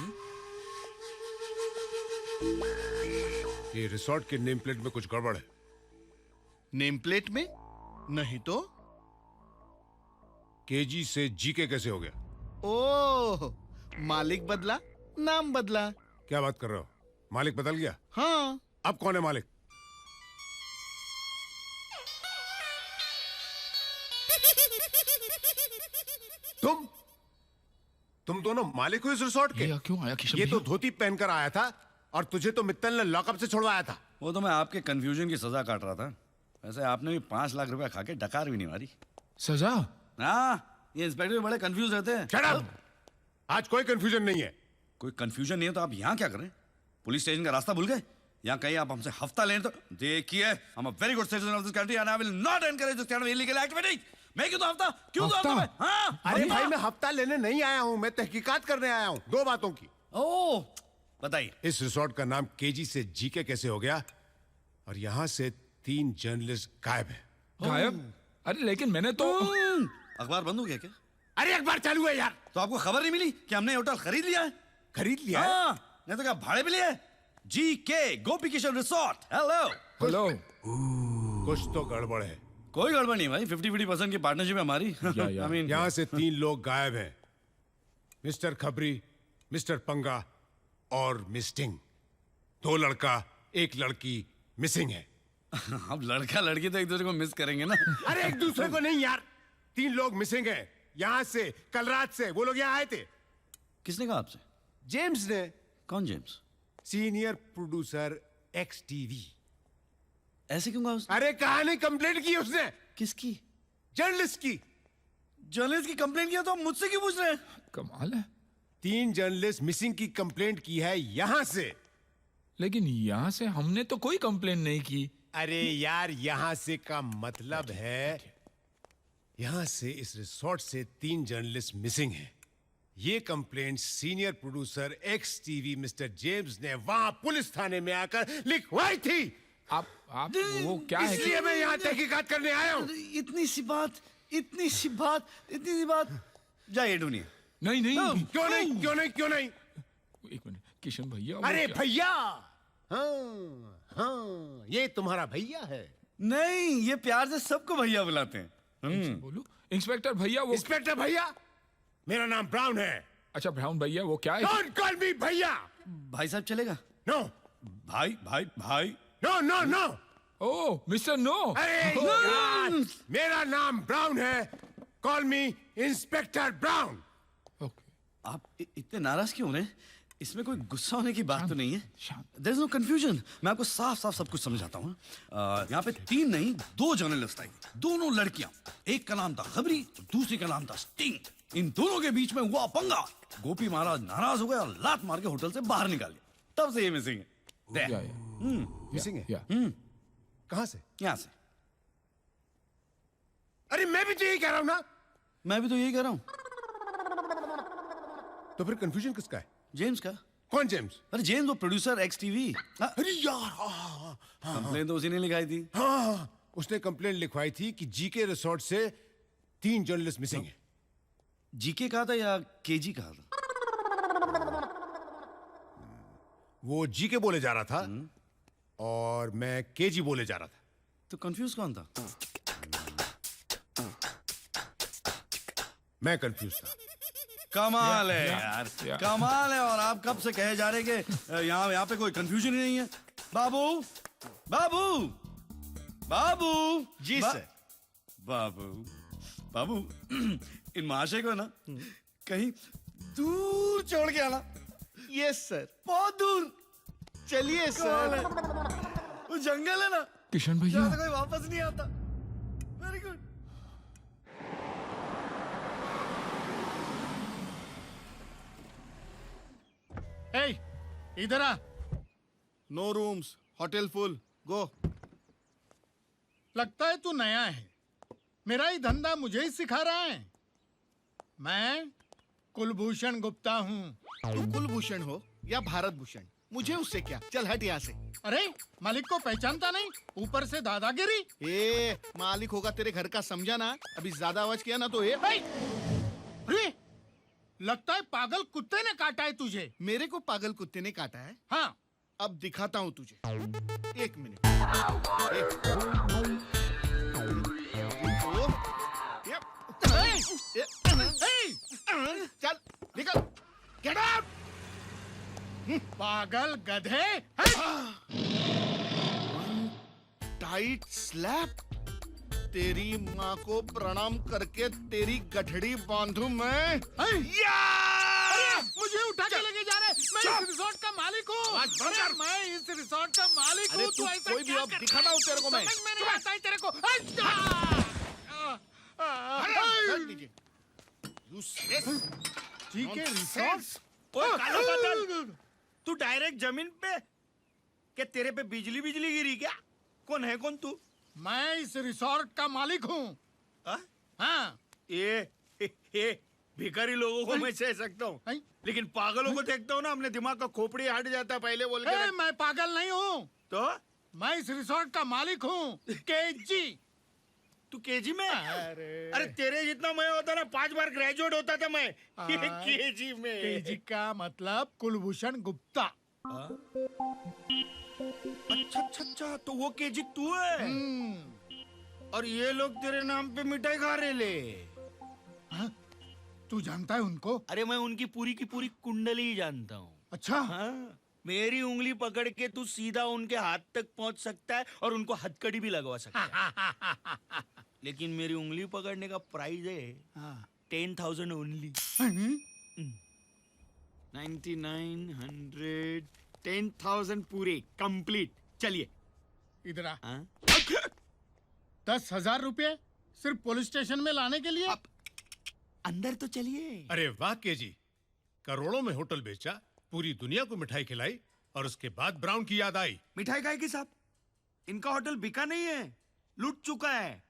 ये रिसोर्ट के नेम प्लेट में कुछ गड़बड़ है। नेम प्लेट में? नहीं तो। केजी से जीके कैसे हो गया? ओह, मालिक बदला, नाम बदला। क्या बात कर रहे हो? मालिक बदल गया? हाँ। अब कौन है मालिक? तुम दोनों मालिक हो इस रिसोर्ट के? क्यों आया किशन? ये तो धोती पहनकर आया था और तुझे तो मित्तल ने लॉकअप से छुड़वाया था। वो तो मैं आपके कंफ्यूजन की सजा काट रहा था। वैसे आपने भी 5 लाख रुपया खा के डकार भी नहीं मारी। सजा? हाँ, ये इंस्पेक्टर भी बड़े कंफ्यूज रहते हैं। Shut up! आज कोई कंफ्यूजन नहीं है। कोई कंफ्यूजन नहीं है तो आप यहाँ क्या करें? पुलिस स्टेशन का रास्ता भूल गए? यहाँ कहीं आप हमसे हफ्ता लें तो देखिए, I'm a very good citizen of this country and I will not encourage this kind of illegal activity. मैं क्यों तो हफ्ता? क्यों तो हफ्ता? हाँ? अरे भाई, मैं हफ्ता लेने नहीं आया हूँ, मैं तहकीकात करने आया हूँ 2 बातों की। ओह, बताइए। इस रिसोर्ट का नाम केजी से जीके कैसे हो गया? और यहाँ से 3 जर्नलिस्ट गायब हैं। गायब? अरे लेकिन मैंने तो अखबार बंद हो गया क्या? अरे अखबार चालू है यार। तो आपको खबर नहीं मिली कि हमने होटल खरीद लिया है? खरीद लिया? हाँ, नहीं तो क्या भाड़े पे लिया है? जीके गोपी किशन रिसोर्ट। हेलो। कुछ तो गड़बड़ है। कोई गड़बड़ नहीं भाई, 50-50% की पार्टनरशिप है हमारी। I mean, यहाँ से 3 लोग गायब हैं। मिस्टर खबरी, मिस्टर पंगा और मिस्टिंग। 2 लड़का 1 लड़की मिसिंग है। अब लड़का लड़की तो एक दूसरे को मिस करेंगे ना। अरे एक दूसरे को नहीं यार, 3 लोग मिसिंग हैं। यहाँ से कल रात से वो लोग यहाँ आए थे। किसने कहा आपसे? जेम्स ने। कौन James? Senior producer x TV. ऐसे क्यों कहा उसने? अरे कहानी कंप्लेंट की उसने। किसकी? जर्नलिस्ट की। जर्नलिस्ट की कंप्लेंट किया तो मुझसे क्यों पूछ रहे हैं? कमाल है। 3 जर्नलिस्ट मिसिंग की कंप्लेंट की है यहाँ से। लेकिन यहाँ से हमने तो कोई कंप्लेंट नहीं की। अरे यार, यहाँ से का मतलब है यहाँ से इस रिसोर्ट से 3 जर्नलिस्ट मिसिंग हैं। ये complaint senior producer x TV mister James ने वहां पुलिस थाने में आकर लिखवाई थी। आप वो क्या है? इसलिए मैं यहाँ तहकीकात करने आया हूँ। इतनी सी बात। जाइए ढूंढिए। नहीं। क्यों नहीं? एक मिनट किशन भैया। अरे भैया, हाँ, ये तुम्हारा भैया है। नहीं, ये प्यार से सबको भैया बुलाते हैं। बोलो इंस्पेक्टर भैया। वो इंस्पेक्टर भैया? मेरा नाम ब्राउन है। अच्छा ब्राउन भैया, वो क्या है? Don't call me भैया। भाई साहब चलेगा? नो। भाई। नो। ओह मिस्टर नो। अरे यार, मेरा नाम ब्राउन है। कॉल मी इंस्पेक्टर ब्राउन। आप इतने नाराज क्यों हो रहे हैं? इसमें कोई गुस्सा होने की बात तो नहीं है। There is no confusion। मैं आपको साफ सब कुछ समझाता हूँ। यहाँ पे 3 नहीं 2 जर्नलिस्ट आई, दोनों लड़कियां। एक का नाम था खबरी, दूसरी का नाम था स्टिंग। इन दोनों के बीच में हुआ पंगा। गोपी महाराज नाराज हो गए और लात मार के होटल से बाहर निकाल दिया। तब से ये मिसिंग है। मिसिंग है? कहाँ से? यहाँ से। अरे मैं भी तो यही कह रहा हूँ ना। मैं भी तो यही कह रहा हूँ। तो फिर कंफ्यूजन किसका है? जेम्स का। कौन जेम्स? अरे जेम्स वो प्रोड्यूसर एक्स टीवी। अरे यार हाँ, कंप्लेन तो उसी ने लिखाई थी। हाँ, उसने कंप्लेंट लिखवाई थी कि जीके रिसोर्ट से 3 जर्नलिस्ट मिसिंग है। जीके कहा था या केजी कहा था? वो जीके बोले जा रहा था और मैं केजी बोले जा रहा था। तो कंफ्यूज कौन था? मैं कंफ्यूज था। कमाल है यार, कमाल है। और आप कब से कहे जा रहे कि यहाँ पे कोई कंफ्यूजन ही नहीं है। बाबू बाबू बाबू जी सर। बाबू बाबू इन महाशय को ना कहीं दूर छोड़ के आना। Yes sir. बहुत दूर। चलिए सर। वो जंगल है ना किशन भैया, जहाँ से कोई वापस नहीं आता। Very good. Hey, इधर आ। नो रूम्स, होटल फुल, गो। लगता है तू नया है। मेरा ही धंधा मुझे ही सिखा रहा है। मैं कुलभूषण गुप्ता हूँ। तू कुलभूषण हो या भारत भूषण, मुझे उससे क्या। चल हट यहाँ से। अरे मालिक को पहचानता नहीं, ऊपर से दादागिरी। ए मालिक होगा तेरे घर का, समझा ना। अभी ज्यादा आवाज किया ना तो अरे लगता है पागल कुत्ते ने काटा है तुझे। मेरे को पागल कुत्ते ने काटा है? हाँ। अब दिखाता हूँ तुझे। 1 मिनट। चल निकल। Get out. पागल गधे। Tight slap. तेरी माँ को प्रणाम करके तेरी गठड़ी बांधू मैं। मुझे उठा के लेके जा रहे। मैं इस रिसोर्ट का मालिक हूँ। मैं इस रिसोर्ट का मालिक हूँ। तू कोई भी अब दिखाता हूँ तेरे को मैं। समझ में नहीं आता है तेरे को। ठीक है रिसोर्ट। ओए काला बादल, तू डायरेक्ट जमीन पे? क्या तेरे पे बिजली बिजली गिरी क्या? कौन है कौन तू? मैं इस रिसोर्ट का मालिक हूँ। हाँ। ये भिखारी लोगों को मैं सह सकता हूँ, लेकिन पागलों को देखता हूँ ना, अपने दिमाग का खोपड़ी हट जाता है पहले बोल के। मैं पागल नहीं हूँ। तो मैं इस रिसोर्ट का मालिक हूँ। केजी। तू केजी में? अरे तेरे जितना मैं होता ना 5 बार ग्रेजुएट होता था मैं। ये केजी में। केजी का मतलब कुलभूषण गुप्ता। अच्छा, तो वो केजी तू है। और ये लोग तेरे नाम पे मिठाई खा रहे ले। तू जानता है उनको? अरे मैं उनकी पूरी की पूरी कुंडली ही जानता हूँ। अच्छा। हाँ, मेरी उंगली पकड़ के तू सीधा उनके हाथ तक पहुंच सकता है और उनको हथकड़ी भी लगवा सकता है। लेकिन मेरी उंगली पकड़ने का प्राइस है 10,000 ओनली। 9900 10,000 पूरे कंप्लीट। चलिए इधर आ। 10,000 रुपये सिर्फ पुलिस स्टेशन में लाने के लिए? अंदर तो चलिए। अरे वाह केजी, करोड़ों में होटल बेचा, पूरी दुनिया को मिठाई खिलाई और उसके बाद ब्राउन की याद आई। मिठाई खाएगी साहब? इनका होटल बिका नहीं है, लूट चुका है।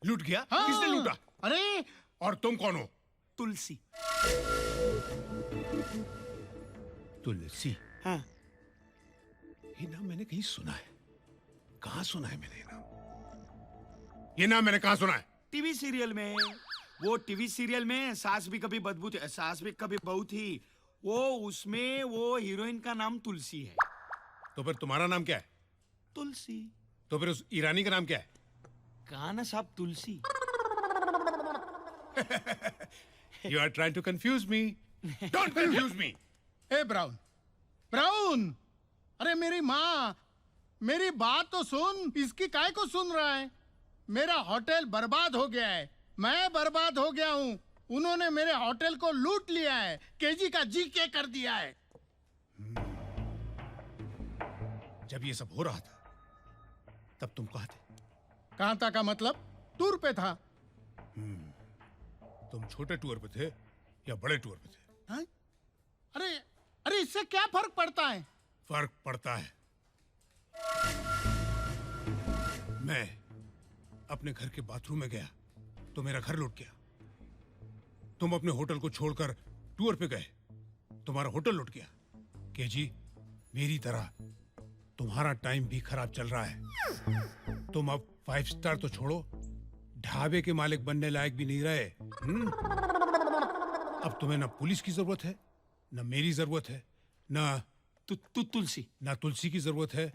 लूट गया? हाँ। किसने लूटा? अरे और तुम कौन हो? तुलसी। तुलसी? हाँ। ये नाम मैंने कहीं सुना है। कहाँ सुना है मैंने ये नाम? ये नाम मैंने कहाँ सुना है? टीवी सीरियल में। वो टीवी सीरियल में सास भी कभी बदबू थी, सास भी कभी बहू थी, वो उसमें वो हीरोइन का नाम तुलसी है। तो फिर तुम्हारा नाम क्या है? तुलसी। तो फिर उस ईरानी का नाम क्या है? कहा ना साहब, तुलसी। You are trying to confuse me. Don't confuse me. A brown, brown, अरे मेरी माँ, मेरी बात तो सुन। इसकी काय को सुन रहा है? मेरा होटल बर्बाद हो गया है, मैं बर्बाद हो गया हूँ। उन्होंने मेरे होटल को लूट लिया है, केजी का जीके कर दिया है। जब ये सब हो रहा था तब तुम कहाँ थे? कहाँ था का मतलब? टूर पे था। तुम छोटे टूर पे थे या बड़े टूर पे थे? अरे अरे इससे क्या फर्क पड़ता है? फर्क पड़ता है। मैं अपने घर के बाथरूम में गया तो मेरा घर लुट गया। तुम अपने होटल को छोड़कर टूर पे गए, तुम्हारा होटल लुट गया। केजी, मेरी तरह तुम्हारा टाइम भी खराब चल रहा है। तुम अब 5 स्टार तो छोड़ो, ढाबे के मालिक बनने लायक भी नहीं रहे। अब तुम्हें ना पुलिस की जरूरत है, ना मेरी जरूरत है, ना तुलसी, ना तुलसी की जरूरत है,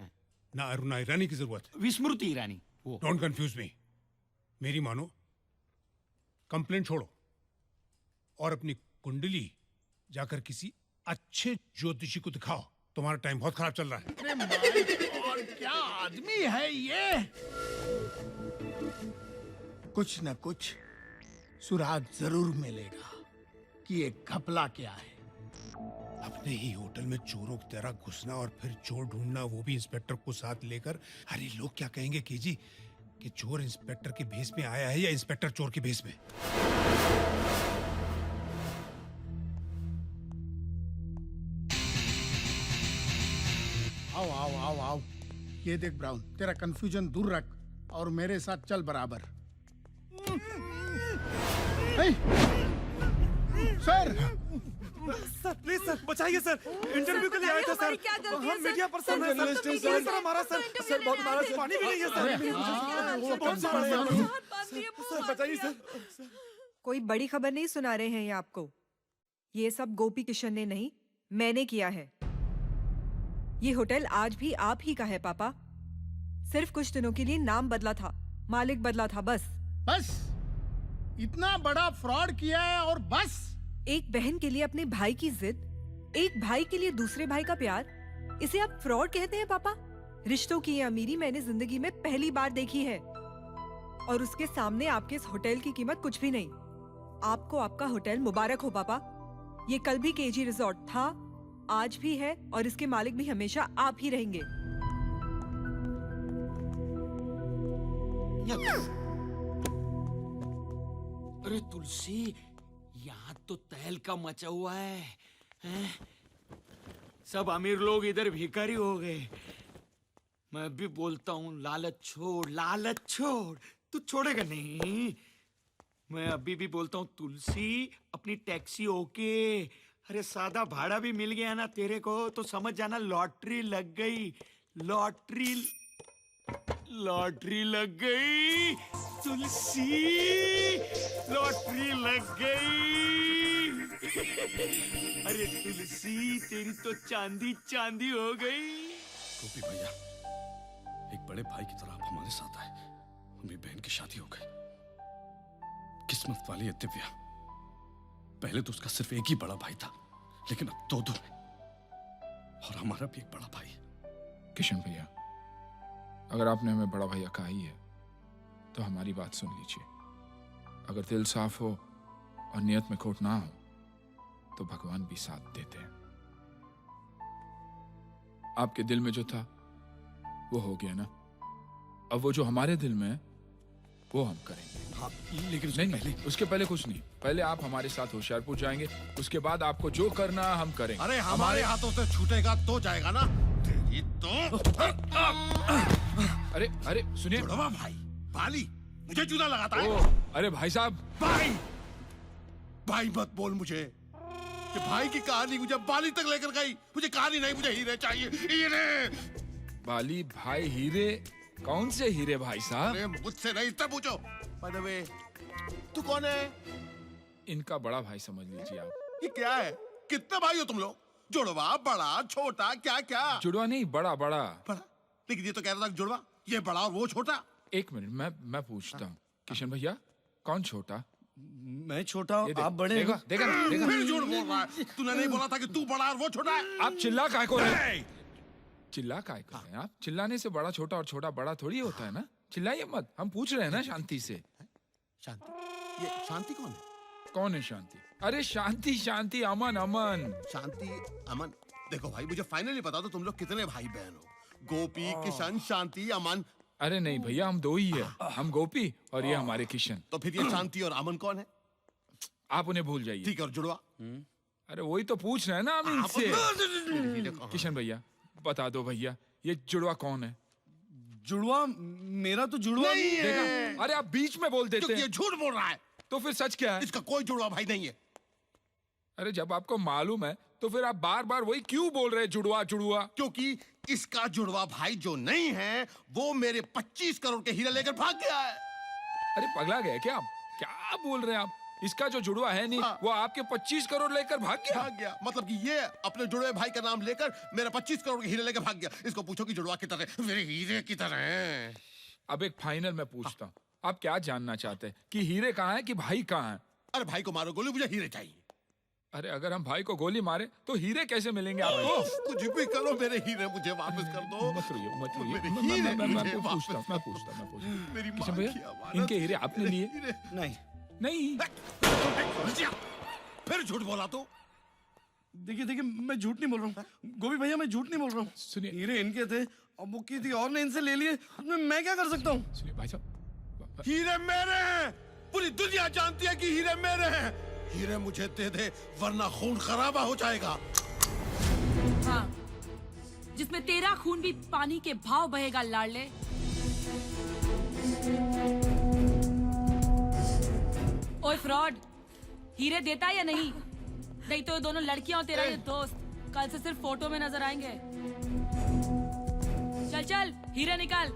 ना अरुणा ईरानी की जरूरत है। विस्मृति ईरानी। Don't confuse me. मेरी मानो, कंप्लेंट छोड़ो और अपनी कुंडली जाकर किसी अच्छे ज्योतिषी को दिखाओ। तुम्हारा टाइम बहुत खराब चल रहा है। अरे माय गॉड, क्या आदमी है ये। कुछ न कुछ सुराग जरूर मिलेगा कि ये घपला क्या है। अपने ही होटल में चोरों की तरह घुसना और फिर चोर ढूंढना, वो भी इंस्पेक्टर को साथ लेकर। अरे लोग क्या कहेंगे केजी कि चोर इंस्पेक्टर के भेस में आया है या इंस्पेक्टर चोर के भेस में। आओ आओ आओ आओ, ये देख ब्राउन, तेरा कंफ्यूजन दूर रख और मेरे साथ चल बराबर। सर सर प्लीज सर, बचाइए सर, इंटरव्यू के लिए आए थे सर, हम मीडिया पर्सन हैं सर, सर हमारा सर बहुत मारा, पानी भी नहीं है सर, बहुत सर, बचाइए सर। कोई बड़ी खबर नहीं सुना रहे हैं ये आपको। ये सब गोपी किशन ने नहीं, मैंने किया है। ये होटल आज भी आप ही का है पापा। सिर्फ कुछ दिनों के लिए नाम बदला था, मालिक बदला था, बस। बस इतना बड़ा फ्रॉड किया है और बस। एक बहन के लिए अपने भाई की जिद, एक भाई के लिए दूसरे भाई का प्यार, इसे आप फ्रॉड कहते हैं पापा? रिश्तों की ये अमीरी मैंने जिंदगी में पहली बार देखी है। और उसके सामने आपके इस होटल की कीमत कुछ भी नहीं। आपको आपका होटल मुबारक हो पापा। ये कल भी केजी रिजॉर्ट था, आज भी है, और इसके मालिक भी हमेशा आप ही रहेंगे। अरे तुलसी, यहाँ तो तहलका मचा हुआ है, हैं? सब अमीर लोग इधर भिखारी हो गए। मैं भी बोलता हूँ लालच छोड़, लालच छोड़, तू छोड़ेगा नहीं। मैं अभी भी बोलता हूँ तुलसी, अपनी टैक्सी ओके। अरे सादा भाड़ा भी मिल गया ना तेरे को तो समझ जाना लॉटरी लग गई, लॉटरी लॉटरी लग गई तुलसी, लॉटरी लग गई। अरे तुलसी, तेरी तो चांदी चांदी हो गई। गोपी भैया, एक बड़े भाई की तरह आप हमारे साथ आए। मेरी बहन की शादी हो गई। किस्मत वाली है दिव्या। पहले तो उसका सिर्फ एक ही बड़ा भाई था, लेकिन अब दो है, और हमारा भी एक बड़ा भाई है। किशन भैया, अगर आपने हमें बड़ा भैया कहा ही है तो हमारी बात सुन लीजिए। अगर दिल साफ हो और नियत में खोट ना हो तो भगवान भी साथ देते हैं। आपके दिल में जो था वो हो गया ना। अब वो जो हमारे दिल में है वो हम करेंगे। हाँ, लेकिन नहीं, उसके पहले कुछ नहीं। पहले आप हमारे साथ होशियारपुर जाएंगे, उसके बाद आपको जो करना हम करेंगे। अरे हमारे हाथों से छूटेगा तो जाएगा ना। तेरी तो अरे सुनिए भाई, बाली मुझे जूता लगाता है। अरे भाई साहब, भाई मत बोल मुझे कि भाई की कहानी मुझे बाली तक लेकर गई। मुझे कहानी नहीं, मुझे हीरे चाहिए, हीरे। बाली भाई हीरे? कौन से हीरे भाई साहब? अरे मुझसे नहीं, तब पूछो। बाय द वे, तू कौन है? इनका बड़ा भाई समझ लीजिए आप। ये क्या है? कितने भाई हो तुम लोग? जुड़वा, बड़ा, छोटा, क्या क्या? जुड़वा नहीं, बड़ा। लेकिन ये तो कह रहा था जुड़वा, ये बड़ा और वो छोटा। एक मिनट, मैं पूछता हूँ। किशन भैया, कौन छोटा? मैं छोटा, आप बड़े। देखा ना? फिर झूठ बोल रहा है। तूने नहीं बोला था कि तू बड़ा और वो छोटा है? आप चिल्ला काहे को रहे? चिल्ला काहे को रहे? आप चिल्लाने से बड़ा छोटा और छोटा बड़ा थोड़ी होता है ना। चिल्लाइए मत, हम पूछ रहे हैं ना शांति से। शांति? ये शांति कौन है? कौन है शांति? अरे शांति, अमन। शांति, अमन। देखो भाई, मुझे फाइनली बता दो तुम लोग कितने भाई बहन हो? गोपी, किशन, शांति, अमन। अरे नहीं भैया, हम दो ही है। हम गोपी और ये हमारे किशन। तो फिर ये शांति और अमन कौन है? आप उन्हें भूल जाइए। ठीक है, और जुड़वा? अरे वही तो पूछ रहे हैं ना हम इनसे। किशन भैया बता दो भैया, ये जुड़वा कौन है? जुड़वा मेरा तो जुड़वा नहीं है। देखा? अरे आप बीच में बोल देते क्योंकि ये हैं झूठ बोल रहा है। तो फिर सच क्या है? इसका कोई जुड़वा भाई नहीं है। अरे जब आपको मालूम है तो फिर आप बार बार वही क्यों बोल रहे हैं जुड़वा जुड़वा? क्योंकि इसका जुड़वा भाई जो नहीं है वो मेरे 25 करोड़ के हीरे लेकर भाग गया है। अरे पगला गए क्या आप? क्या बोल रहे हैं आप? इसका जो जुड़वा है नहीं वो आपके 25 करोड़ लेकर भाग गया। मतलब कि ये अपने जुड़वे भाई का नाम लेकर मेरा 25 करोड़ के हीरे लेकर भाग गया। इसको पूछो कि जुड़वा की तरह मेरे हीरे की तरह है। अब एक फाइनल मैं पूछता हूँ, आप क्या जानना चाहते हैं कि हीरे कहाँ है कि भाई कहाँ है? अरे भाई को मारो गोली, मुझे हीरे चाहिए। अरे अगर हम भाई को गोली मारे तो हीरे कैसे मिलेंगे आपको? कुछ भी करो, मेरे हीरे मुझे वापस कर दो। मत रोइए, मत रोइए। मेरे मैं हीरे मुझे पूछता वापस मैं पूछता मेरी किशन माँ भैया, की अमानत, इनके हीरे आपने लिए? नहीं नहीं। फिर झूठ बोला तो? देखिए मैं झूठ नहीं बोल रहा हूँ गोभी भैया, मैं झूठ नहीं बोल रहा हूँ। सुनिए, हीरे इनके थे, अब वो किसी और ने इनसे ले लिए, मैं क्या कर सकता हूँ? सुनिए भाई साहब, हीरे मेरे हैं। पूरी दुनिया जानती है कि हीरे मेरे हैं। हीरे मुझे दे दे वरना खून खराबा हो जाएगा। हाँ, जिसमें तेरा खून भी पानी के भाव बहेगा लाडले। ओए फ्रॉड, हीरे देता है या नहीं? नहीं तो ये दोनों लड़कियां और तेरा ये दोस्त कल से सिर्फ फोटो में नजर आएंगे। चल चल हीरे निकाल,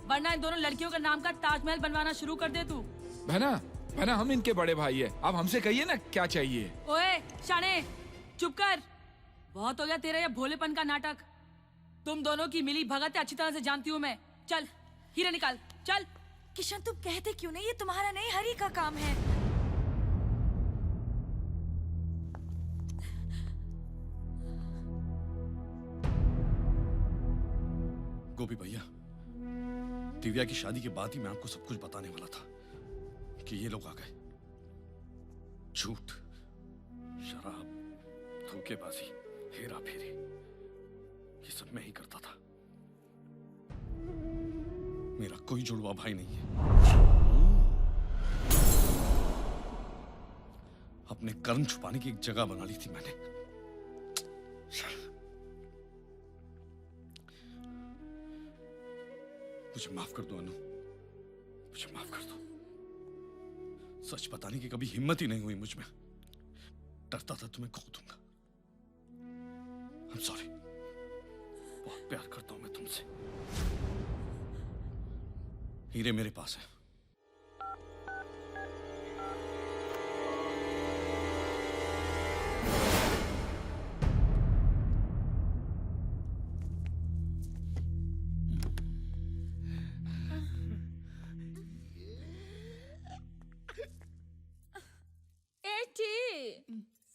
वरना इन दोनों लड़कियों का नाम का ताजमहल बनवाना शुरू कर दे तू। बहना हम इनके बड़े भाई है, आप हमसे कहिए ना क्या चाहिए। ओए शाने, चुप कर। बहुत हो गया तेरा ये भोलेपन का नाटक। तुम दोनों की मिली भगत अच्छी तरह से जानती हूँ मैं। चल हीरे निकाल, चल। किशन तुम कहते क्यों नहीं? ये तुम्हारा नहीं हरी का काम है। गोपी भैया, दिव्या की शादी के बाद ही मैं आपको सब कुछ बताने वाला था कि ये लोग आ गए। झूठ, शराब, धोखेबाजी, हेरा फेरी, ये सब मैं ही करता था। मेरा कोई जुड़वा भाई नहीं है। अपने कर्म छुपाने की एक जगह बना ली थी मैंने। मुझे माफ कर दो अनु, मुझे माफ कर दो। सच बताने की कभी हिम्मत ही नहीं हुई मुझ में। डरता था तुम्हें खो दूंगा। I'm sorry, बहुत प्यार करता हूं मैं तुमसे। हीरे मेरे पास है।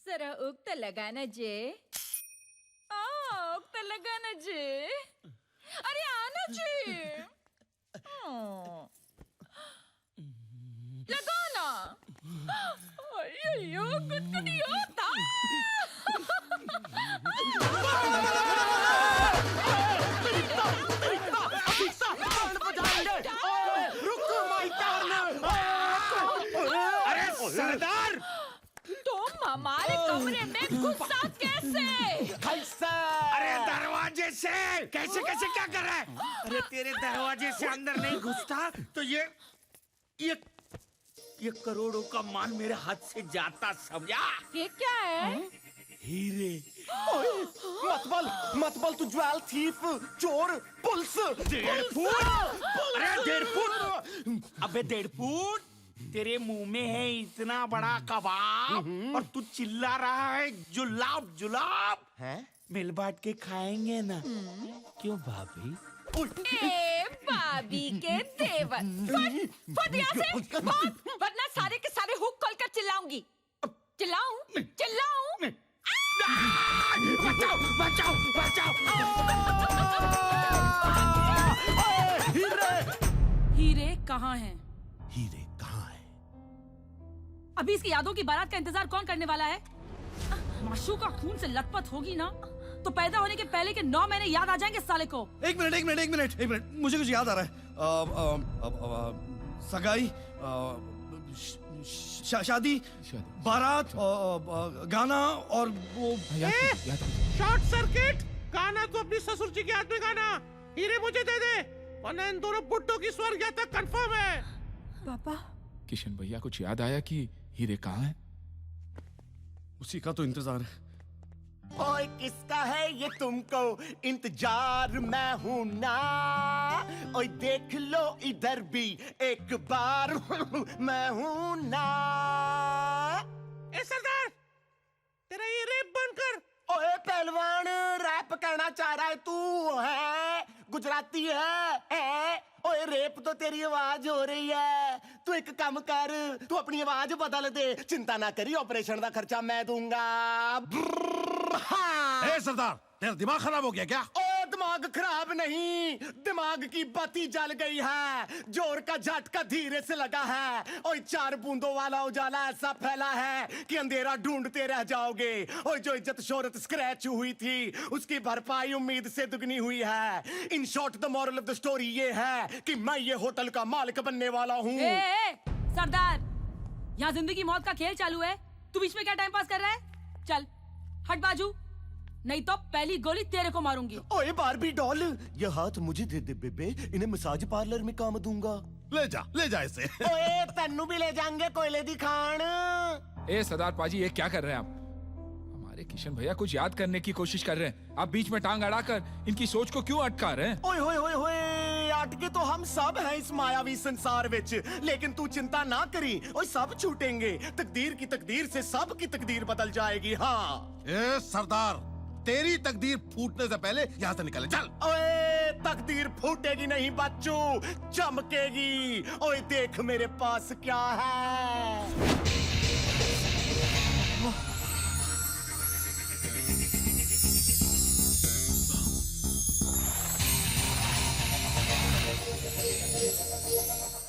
जरा उक्त लगाना जे। उक्त लगाना जे। अरे आना जे। लगाना। अयो कुछ नहीं होता। अरे सरदार, तुम हमारे कमरे में घुसा कैसे? अरे दरवाजे से। कैसे कैसे क्या कर रहा है? अरे तेरे दरवाजे से अंदर नहीं घुसता तो ये करोड़ों का माल मेरे हाथ से जाता, समझा? ये क्या है? हीरे। मतबल तू ज्वेल थीफ, चोर, पुलिस। 1.5 फुट। अरे 1.5 फुट। अबे 1.5 फुट। तेरे मुंह में है इतना बड़ा कबाब और तू चिल्ला रहा है जुलाब जुलाब। है? मिल बांट के खाएंगे ना? क्यों भाभी? ए भाभी के देवर, फट यहाँ से, भाग, वरना सारे के सारे हुक खोल कर चिल्लाऊंगी। चिल्लाऊं? चिल्लाऊं? बचाओ बचाओ बचाओ। हीरे कहाँ हैं? हीरे कहाँ है? अभी इसकी यादों की बारात का इंतजार कौन करने वाला है? माशूका खून से लथपथ होगी ना तो पैदा होने के पहले के 9 महीने याद आ जाएंगे साले को। एक मिनट, मुझे कुछ याद आ रहा है। सगाई, शादी, बारात, गाना और वो शॉर्ट सर्किट। गाना तो अपनी ससुर जी के हाथ में गाना। हीरे मुझे दे दे। वरना इन दोनों बुड्ढों की स्वर्ग यात्रा कंफर्म है। पापा किशन भैया कुछ याद आया कि हीरे कहाँ हैं? उसी का तो इंतजार है। ओए किसका है ये तुमको इंतजार, मैं हूं ना। ओए देख लो इधर भी एक बार मैं हूं ना। ए सरदार, तेरा ये रैप बनकर। ओए पहलवान, रैप कहना चाह रहा है तू? है गुजराती है? ओए रेप तो तेरी आवाज हो रही है। तू एक काम कर, तू अपनी आवाज बदल दे। चिंता ना करी, ऑपरेशन का खर्चा मैं दूंगा। ए सरदार, तेरा दिमाग खराब हो गया क्या? ओ दिमाग खराब नहीं, दिमाग की बत्ती जल गई है। जोर का झटका धीरे से लगा है। ओए 4 बूंदों वाला उजाला ऐसा फैला है कि अंधेरा ढूंढते रह जाओगे। ओए जो इज्जत शोहरत स्क्रैच हुई थी, उसकी भरपाई उम्मीद से दुगनी हुई है। In short the moral of the story ये है कि मैं ये होटल का मालिक बनने वाला हूँ। सरदार, यहाँ जिंदगी मौत का खेल चालू है। तू बीच में क्या टाइम पास कर रहा है? चल हट बाजू, नहीं तो पहली गोली तेरे को मारूंगी। ओए बारबी डॉल, ये हाथ मुझे दे दे बेबे, इन्हें मसाज पार्लर में काम दूंगा। ले जा इसे। ओए तन्नू भी ले जाएंगे कोयले दी खान। ए सरदार पाजी, ये क्या कर रहे हैं आप? हमारे किशन भैया कुछ याद करने की कोशिश कर रहे हैं, आप बीच में टांग अड़ाकर इनकी सोच को क्यों अटका रहे हैं? ओए होए होए होए, अटके तो हम सब हैं इस मायावी संसार विच, लेकिन तू चिंता ना करी, ओए सब छूटेंगे। तकदीर की तकदीर से सब की तकदीर बदल जाएगी। हाँ ए सरदार, तेरी तकदीर फूटने से पहले यहाँ से निकले, चल। ओए तकदीर फूटेगी नहीं बच्चू, चमकेगी। ओए देख मेरे पास क्या है।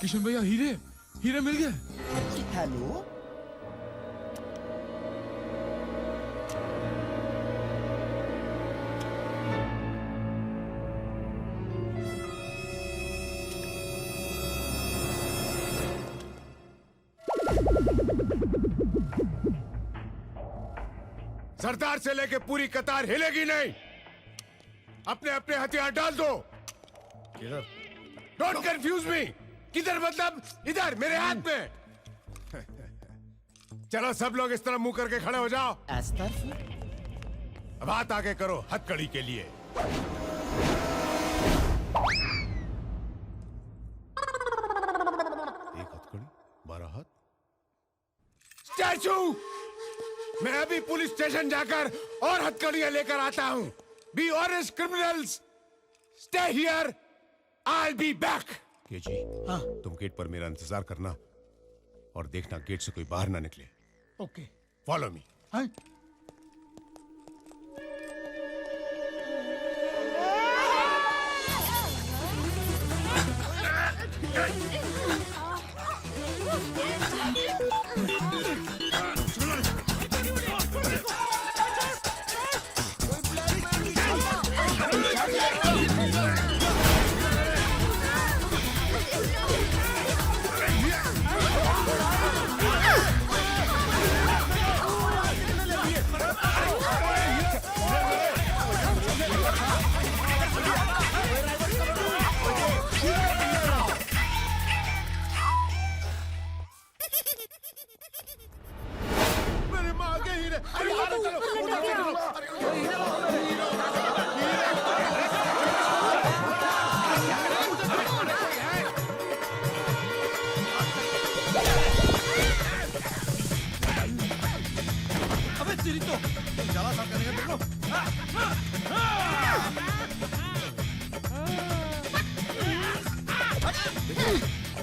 किशन भैया, हीरे मिल गए। हेलो, सरदार से लेके पूरी कतार हिलेगी नहीं। अपने अपने हथियार डाल दो। किधर? Don't confuse me. किधर मतलब? इधर मेरे हाथ में। चलो सब लोग इस तरह मुंह करके खड़े हो जाओ। अब हाथ आगे करो हथकड़ी के लिए। एक हथकड़ी, 12 हाथ। स्टैचू, मैं अभी पुलिस स्टेशन जाकर और हथकड़ियां लेकर आता हूं। Be honest criminals, stay here, I be back. जी, हाँ? तुम गेट पर मेरा इंतजार करना और देखना गेट से कोई बाहर ना निकले। Okay, follow me.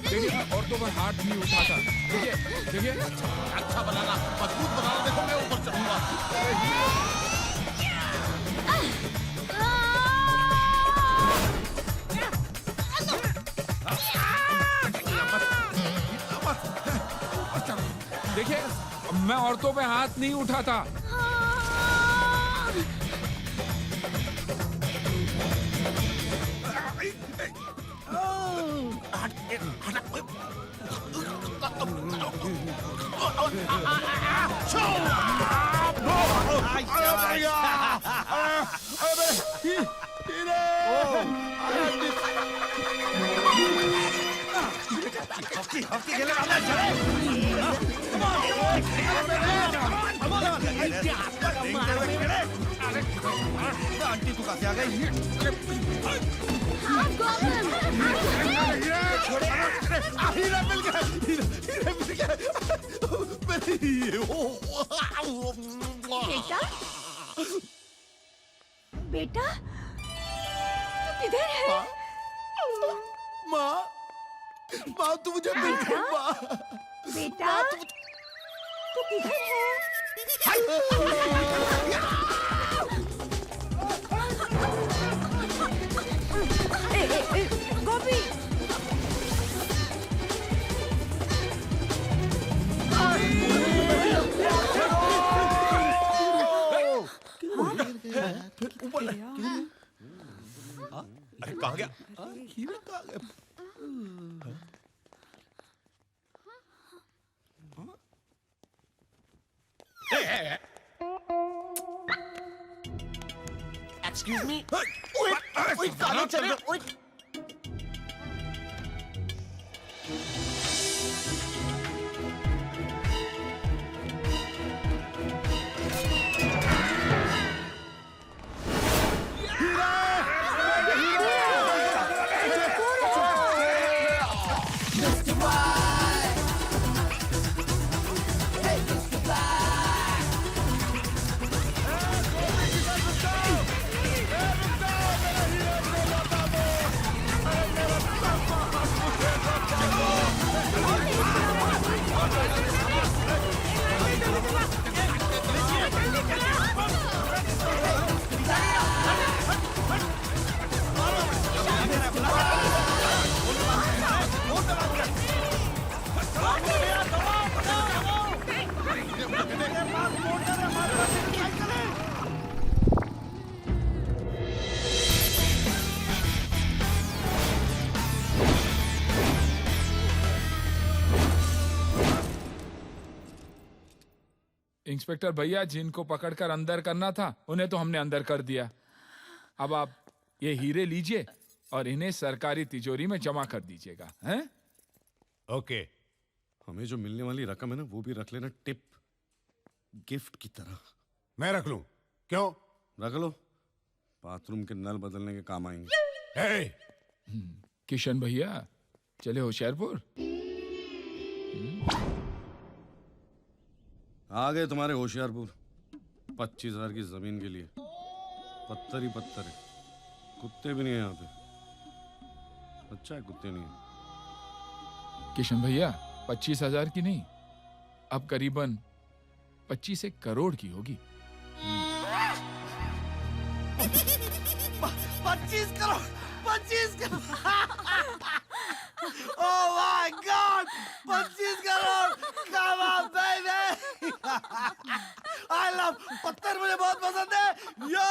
देखिए, औरतों पर हाथ नहीं उठाता। देखिए अच्छा बनाना, मजबूत बनाना। देखो मैं ऊपर चढ़ूंगा। देखिए, मैं औरतों पे हाथ नहीं उठाता। भैया आंटी तू कैसे आ गई? हीरा मिल गया, हीरा मिल गया। बेटा बेटा तू किधर है? माँ माँ तू मुझे मिल गई माँ। बेटा तू किधर है? गोपी अरे कहाँ गया? हीरा कहाँ गया? Excuse me? Wait, काले चल रहे, wait. इंस्पेक्टर भैया, जिनको पकड़कर अंदर करना था उन्हें तो हमने अंदर कर दिया। अब आप ये हीरे लीजिए और इन्हें सरकारी तिजोरी में जमा कर दीजिएगा, हैं? ओके। हमें जो मिलने वाली रकम है ना वो भी रख लेना टिप, गिफ्ट की तरह। मैं रख लूं? क्यों? रख लो, बाथरूम के नल बदलने के काम आएंगे। किशन भैया चले होशियारपुर। आ गए तुम्हारे होशियारपुर 25,000 की जमीन के लिए। पत्थर ही पत्थर है, कुत्ते भी नहीं है यहाँ पे। अच्छा है कुत्ते नहीं है। किशन भैया 25,000 की नहीं, अब करीबन 25 करोड़ की होगी। 25 crore 25 crore oh my God 25 crore come on baby I love पत्थर मुझे बहुत पसंद है यो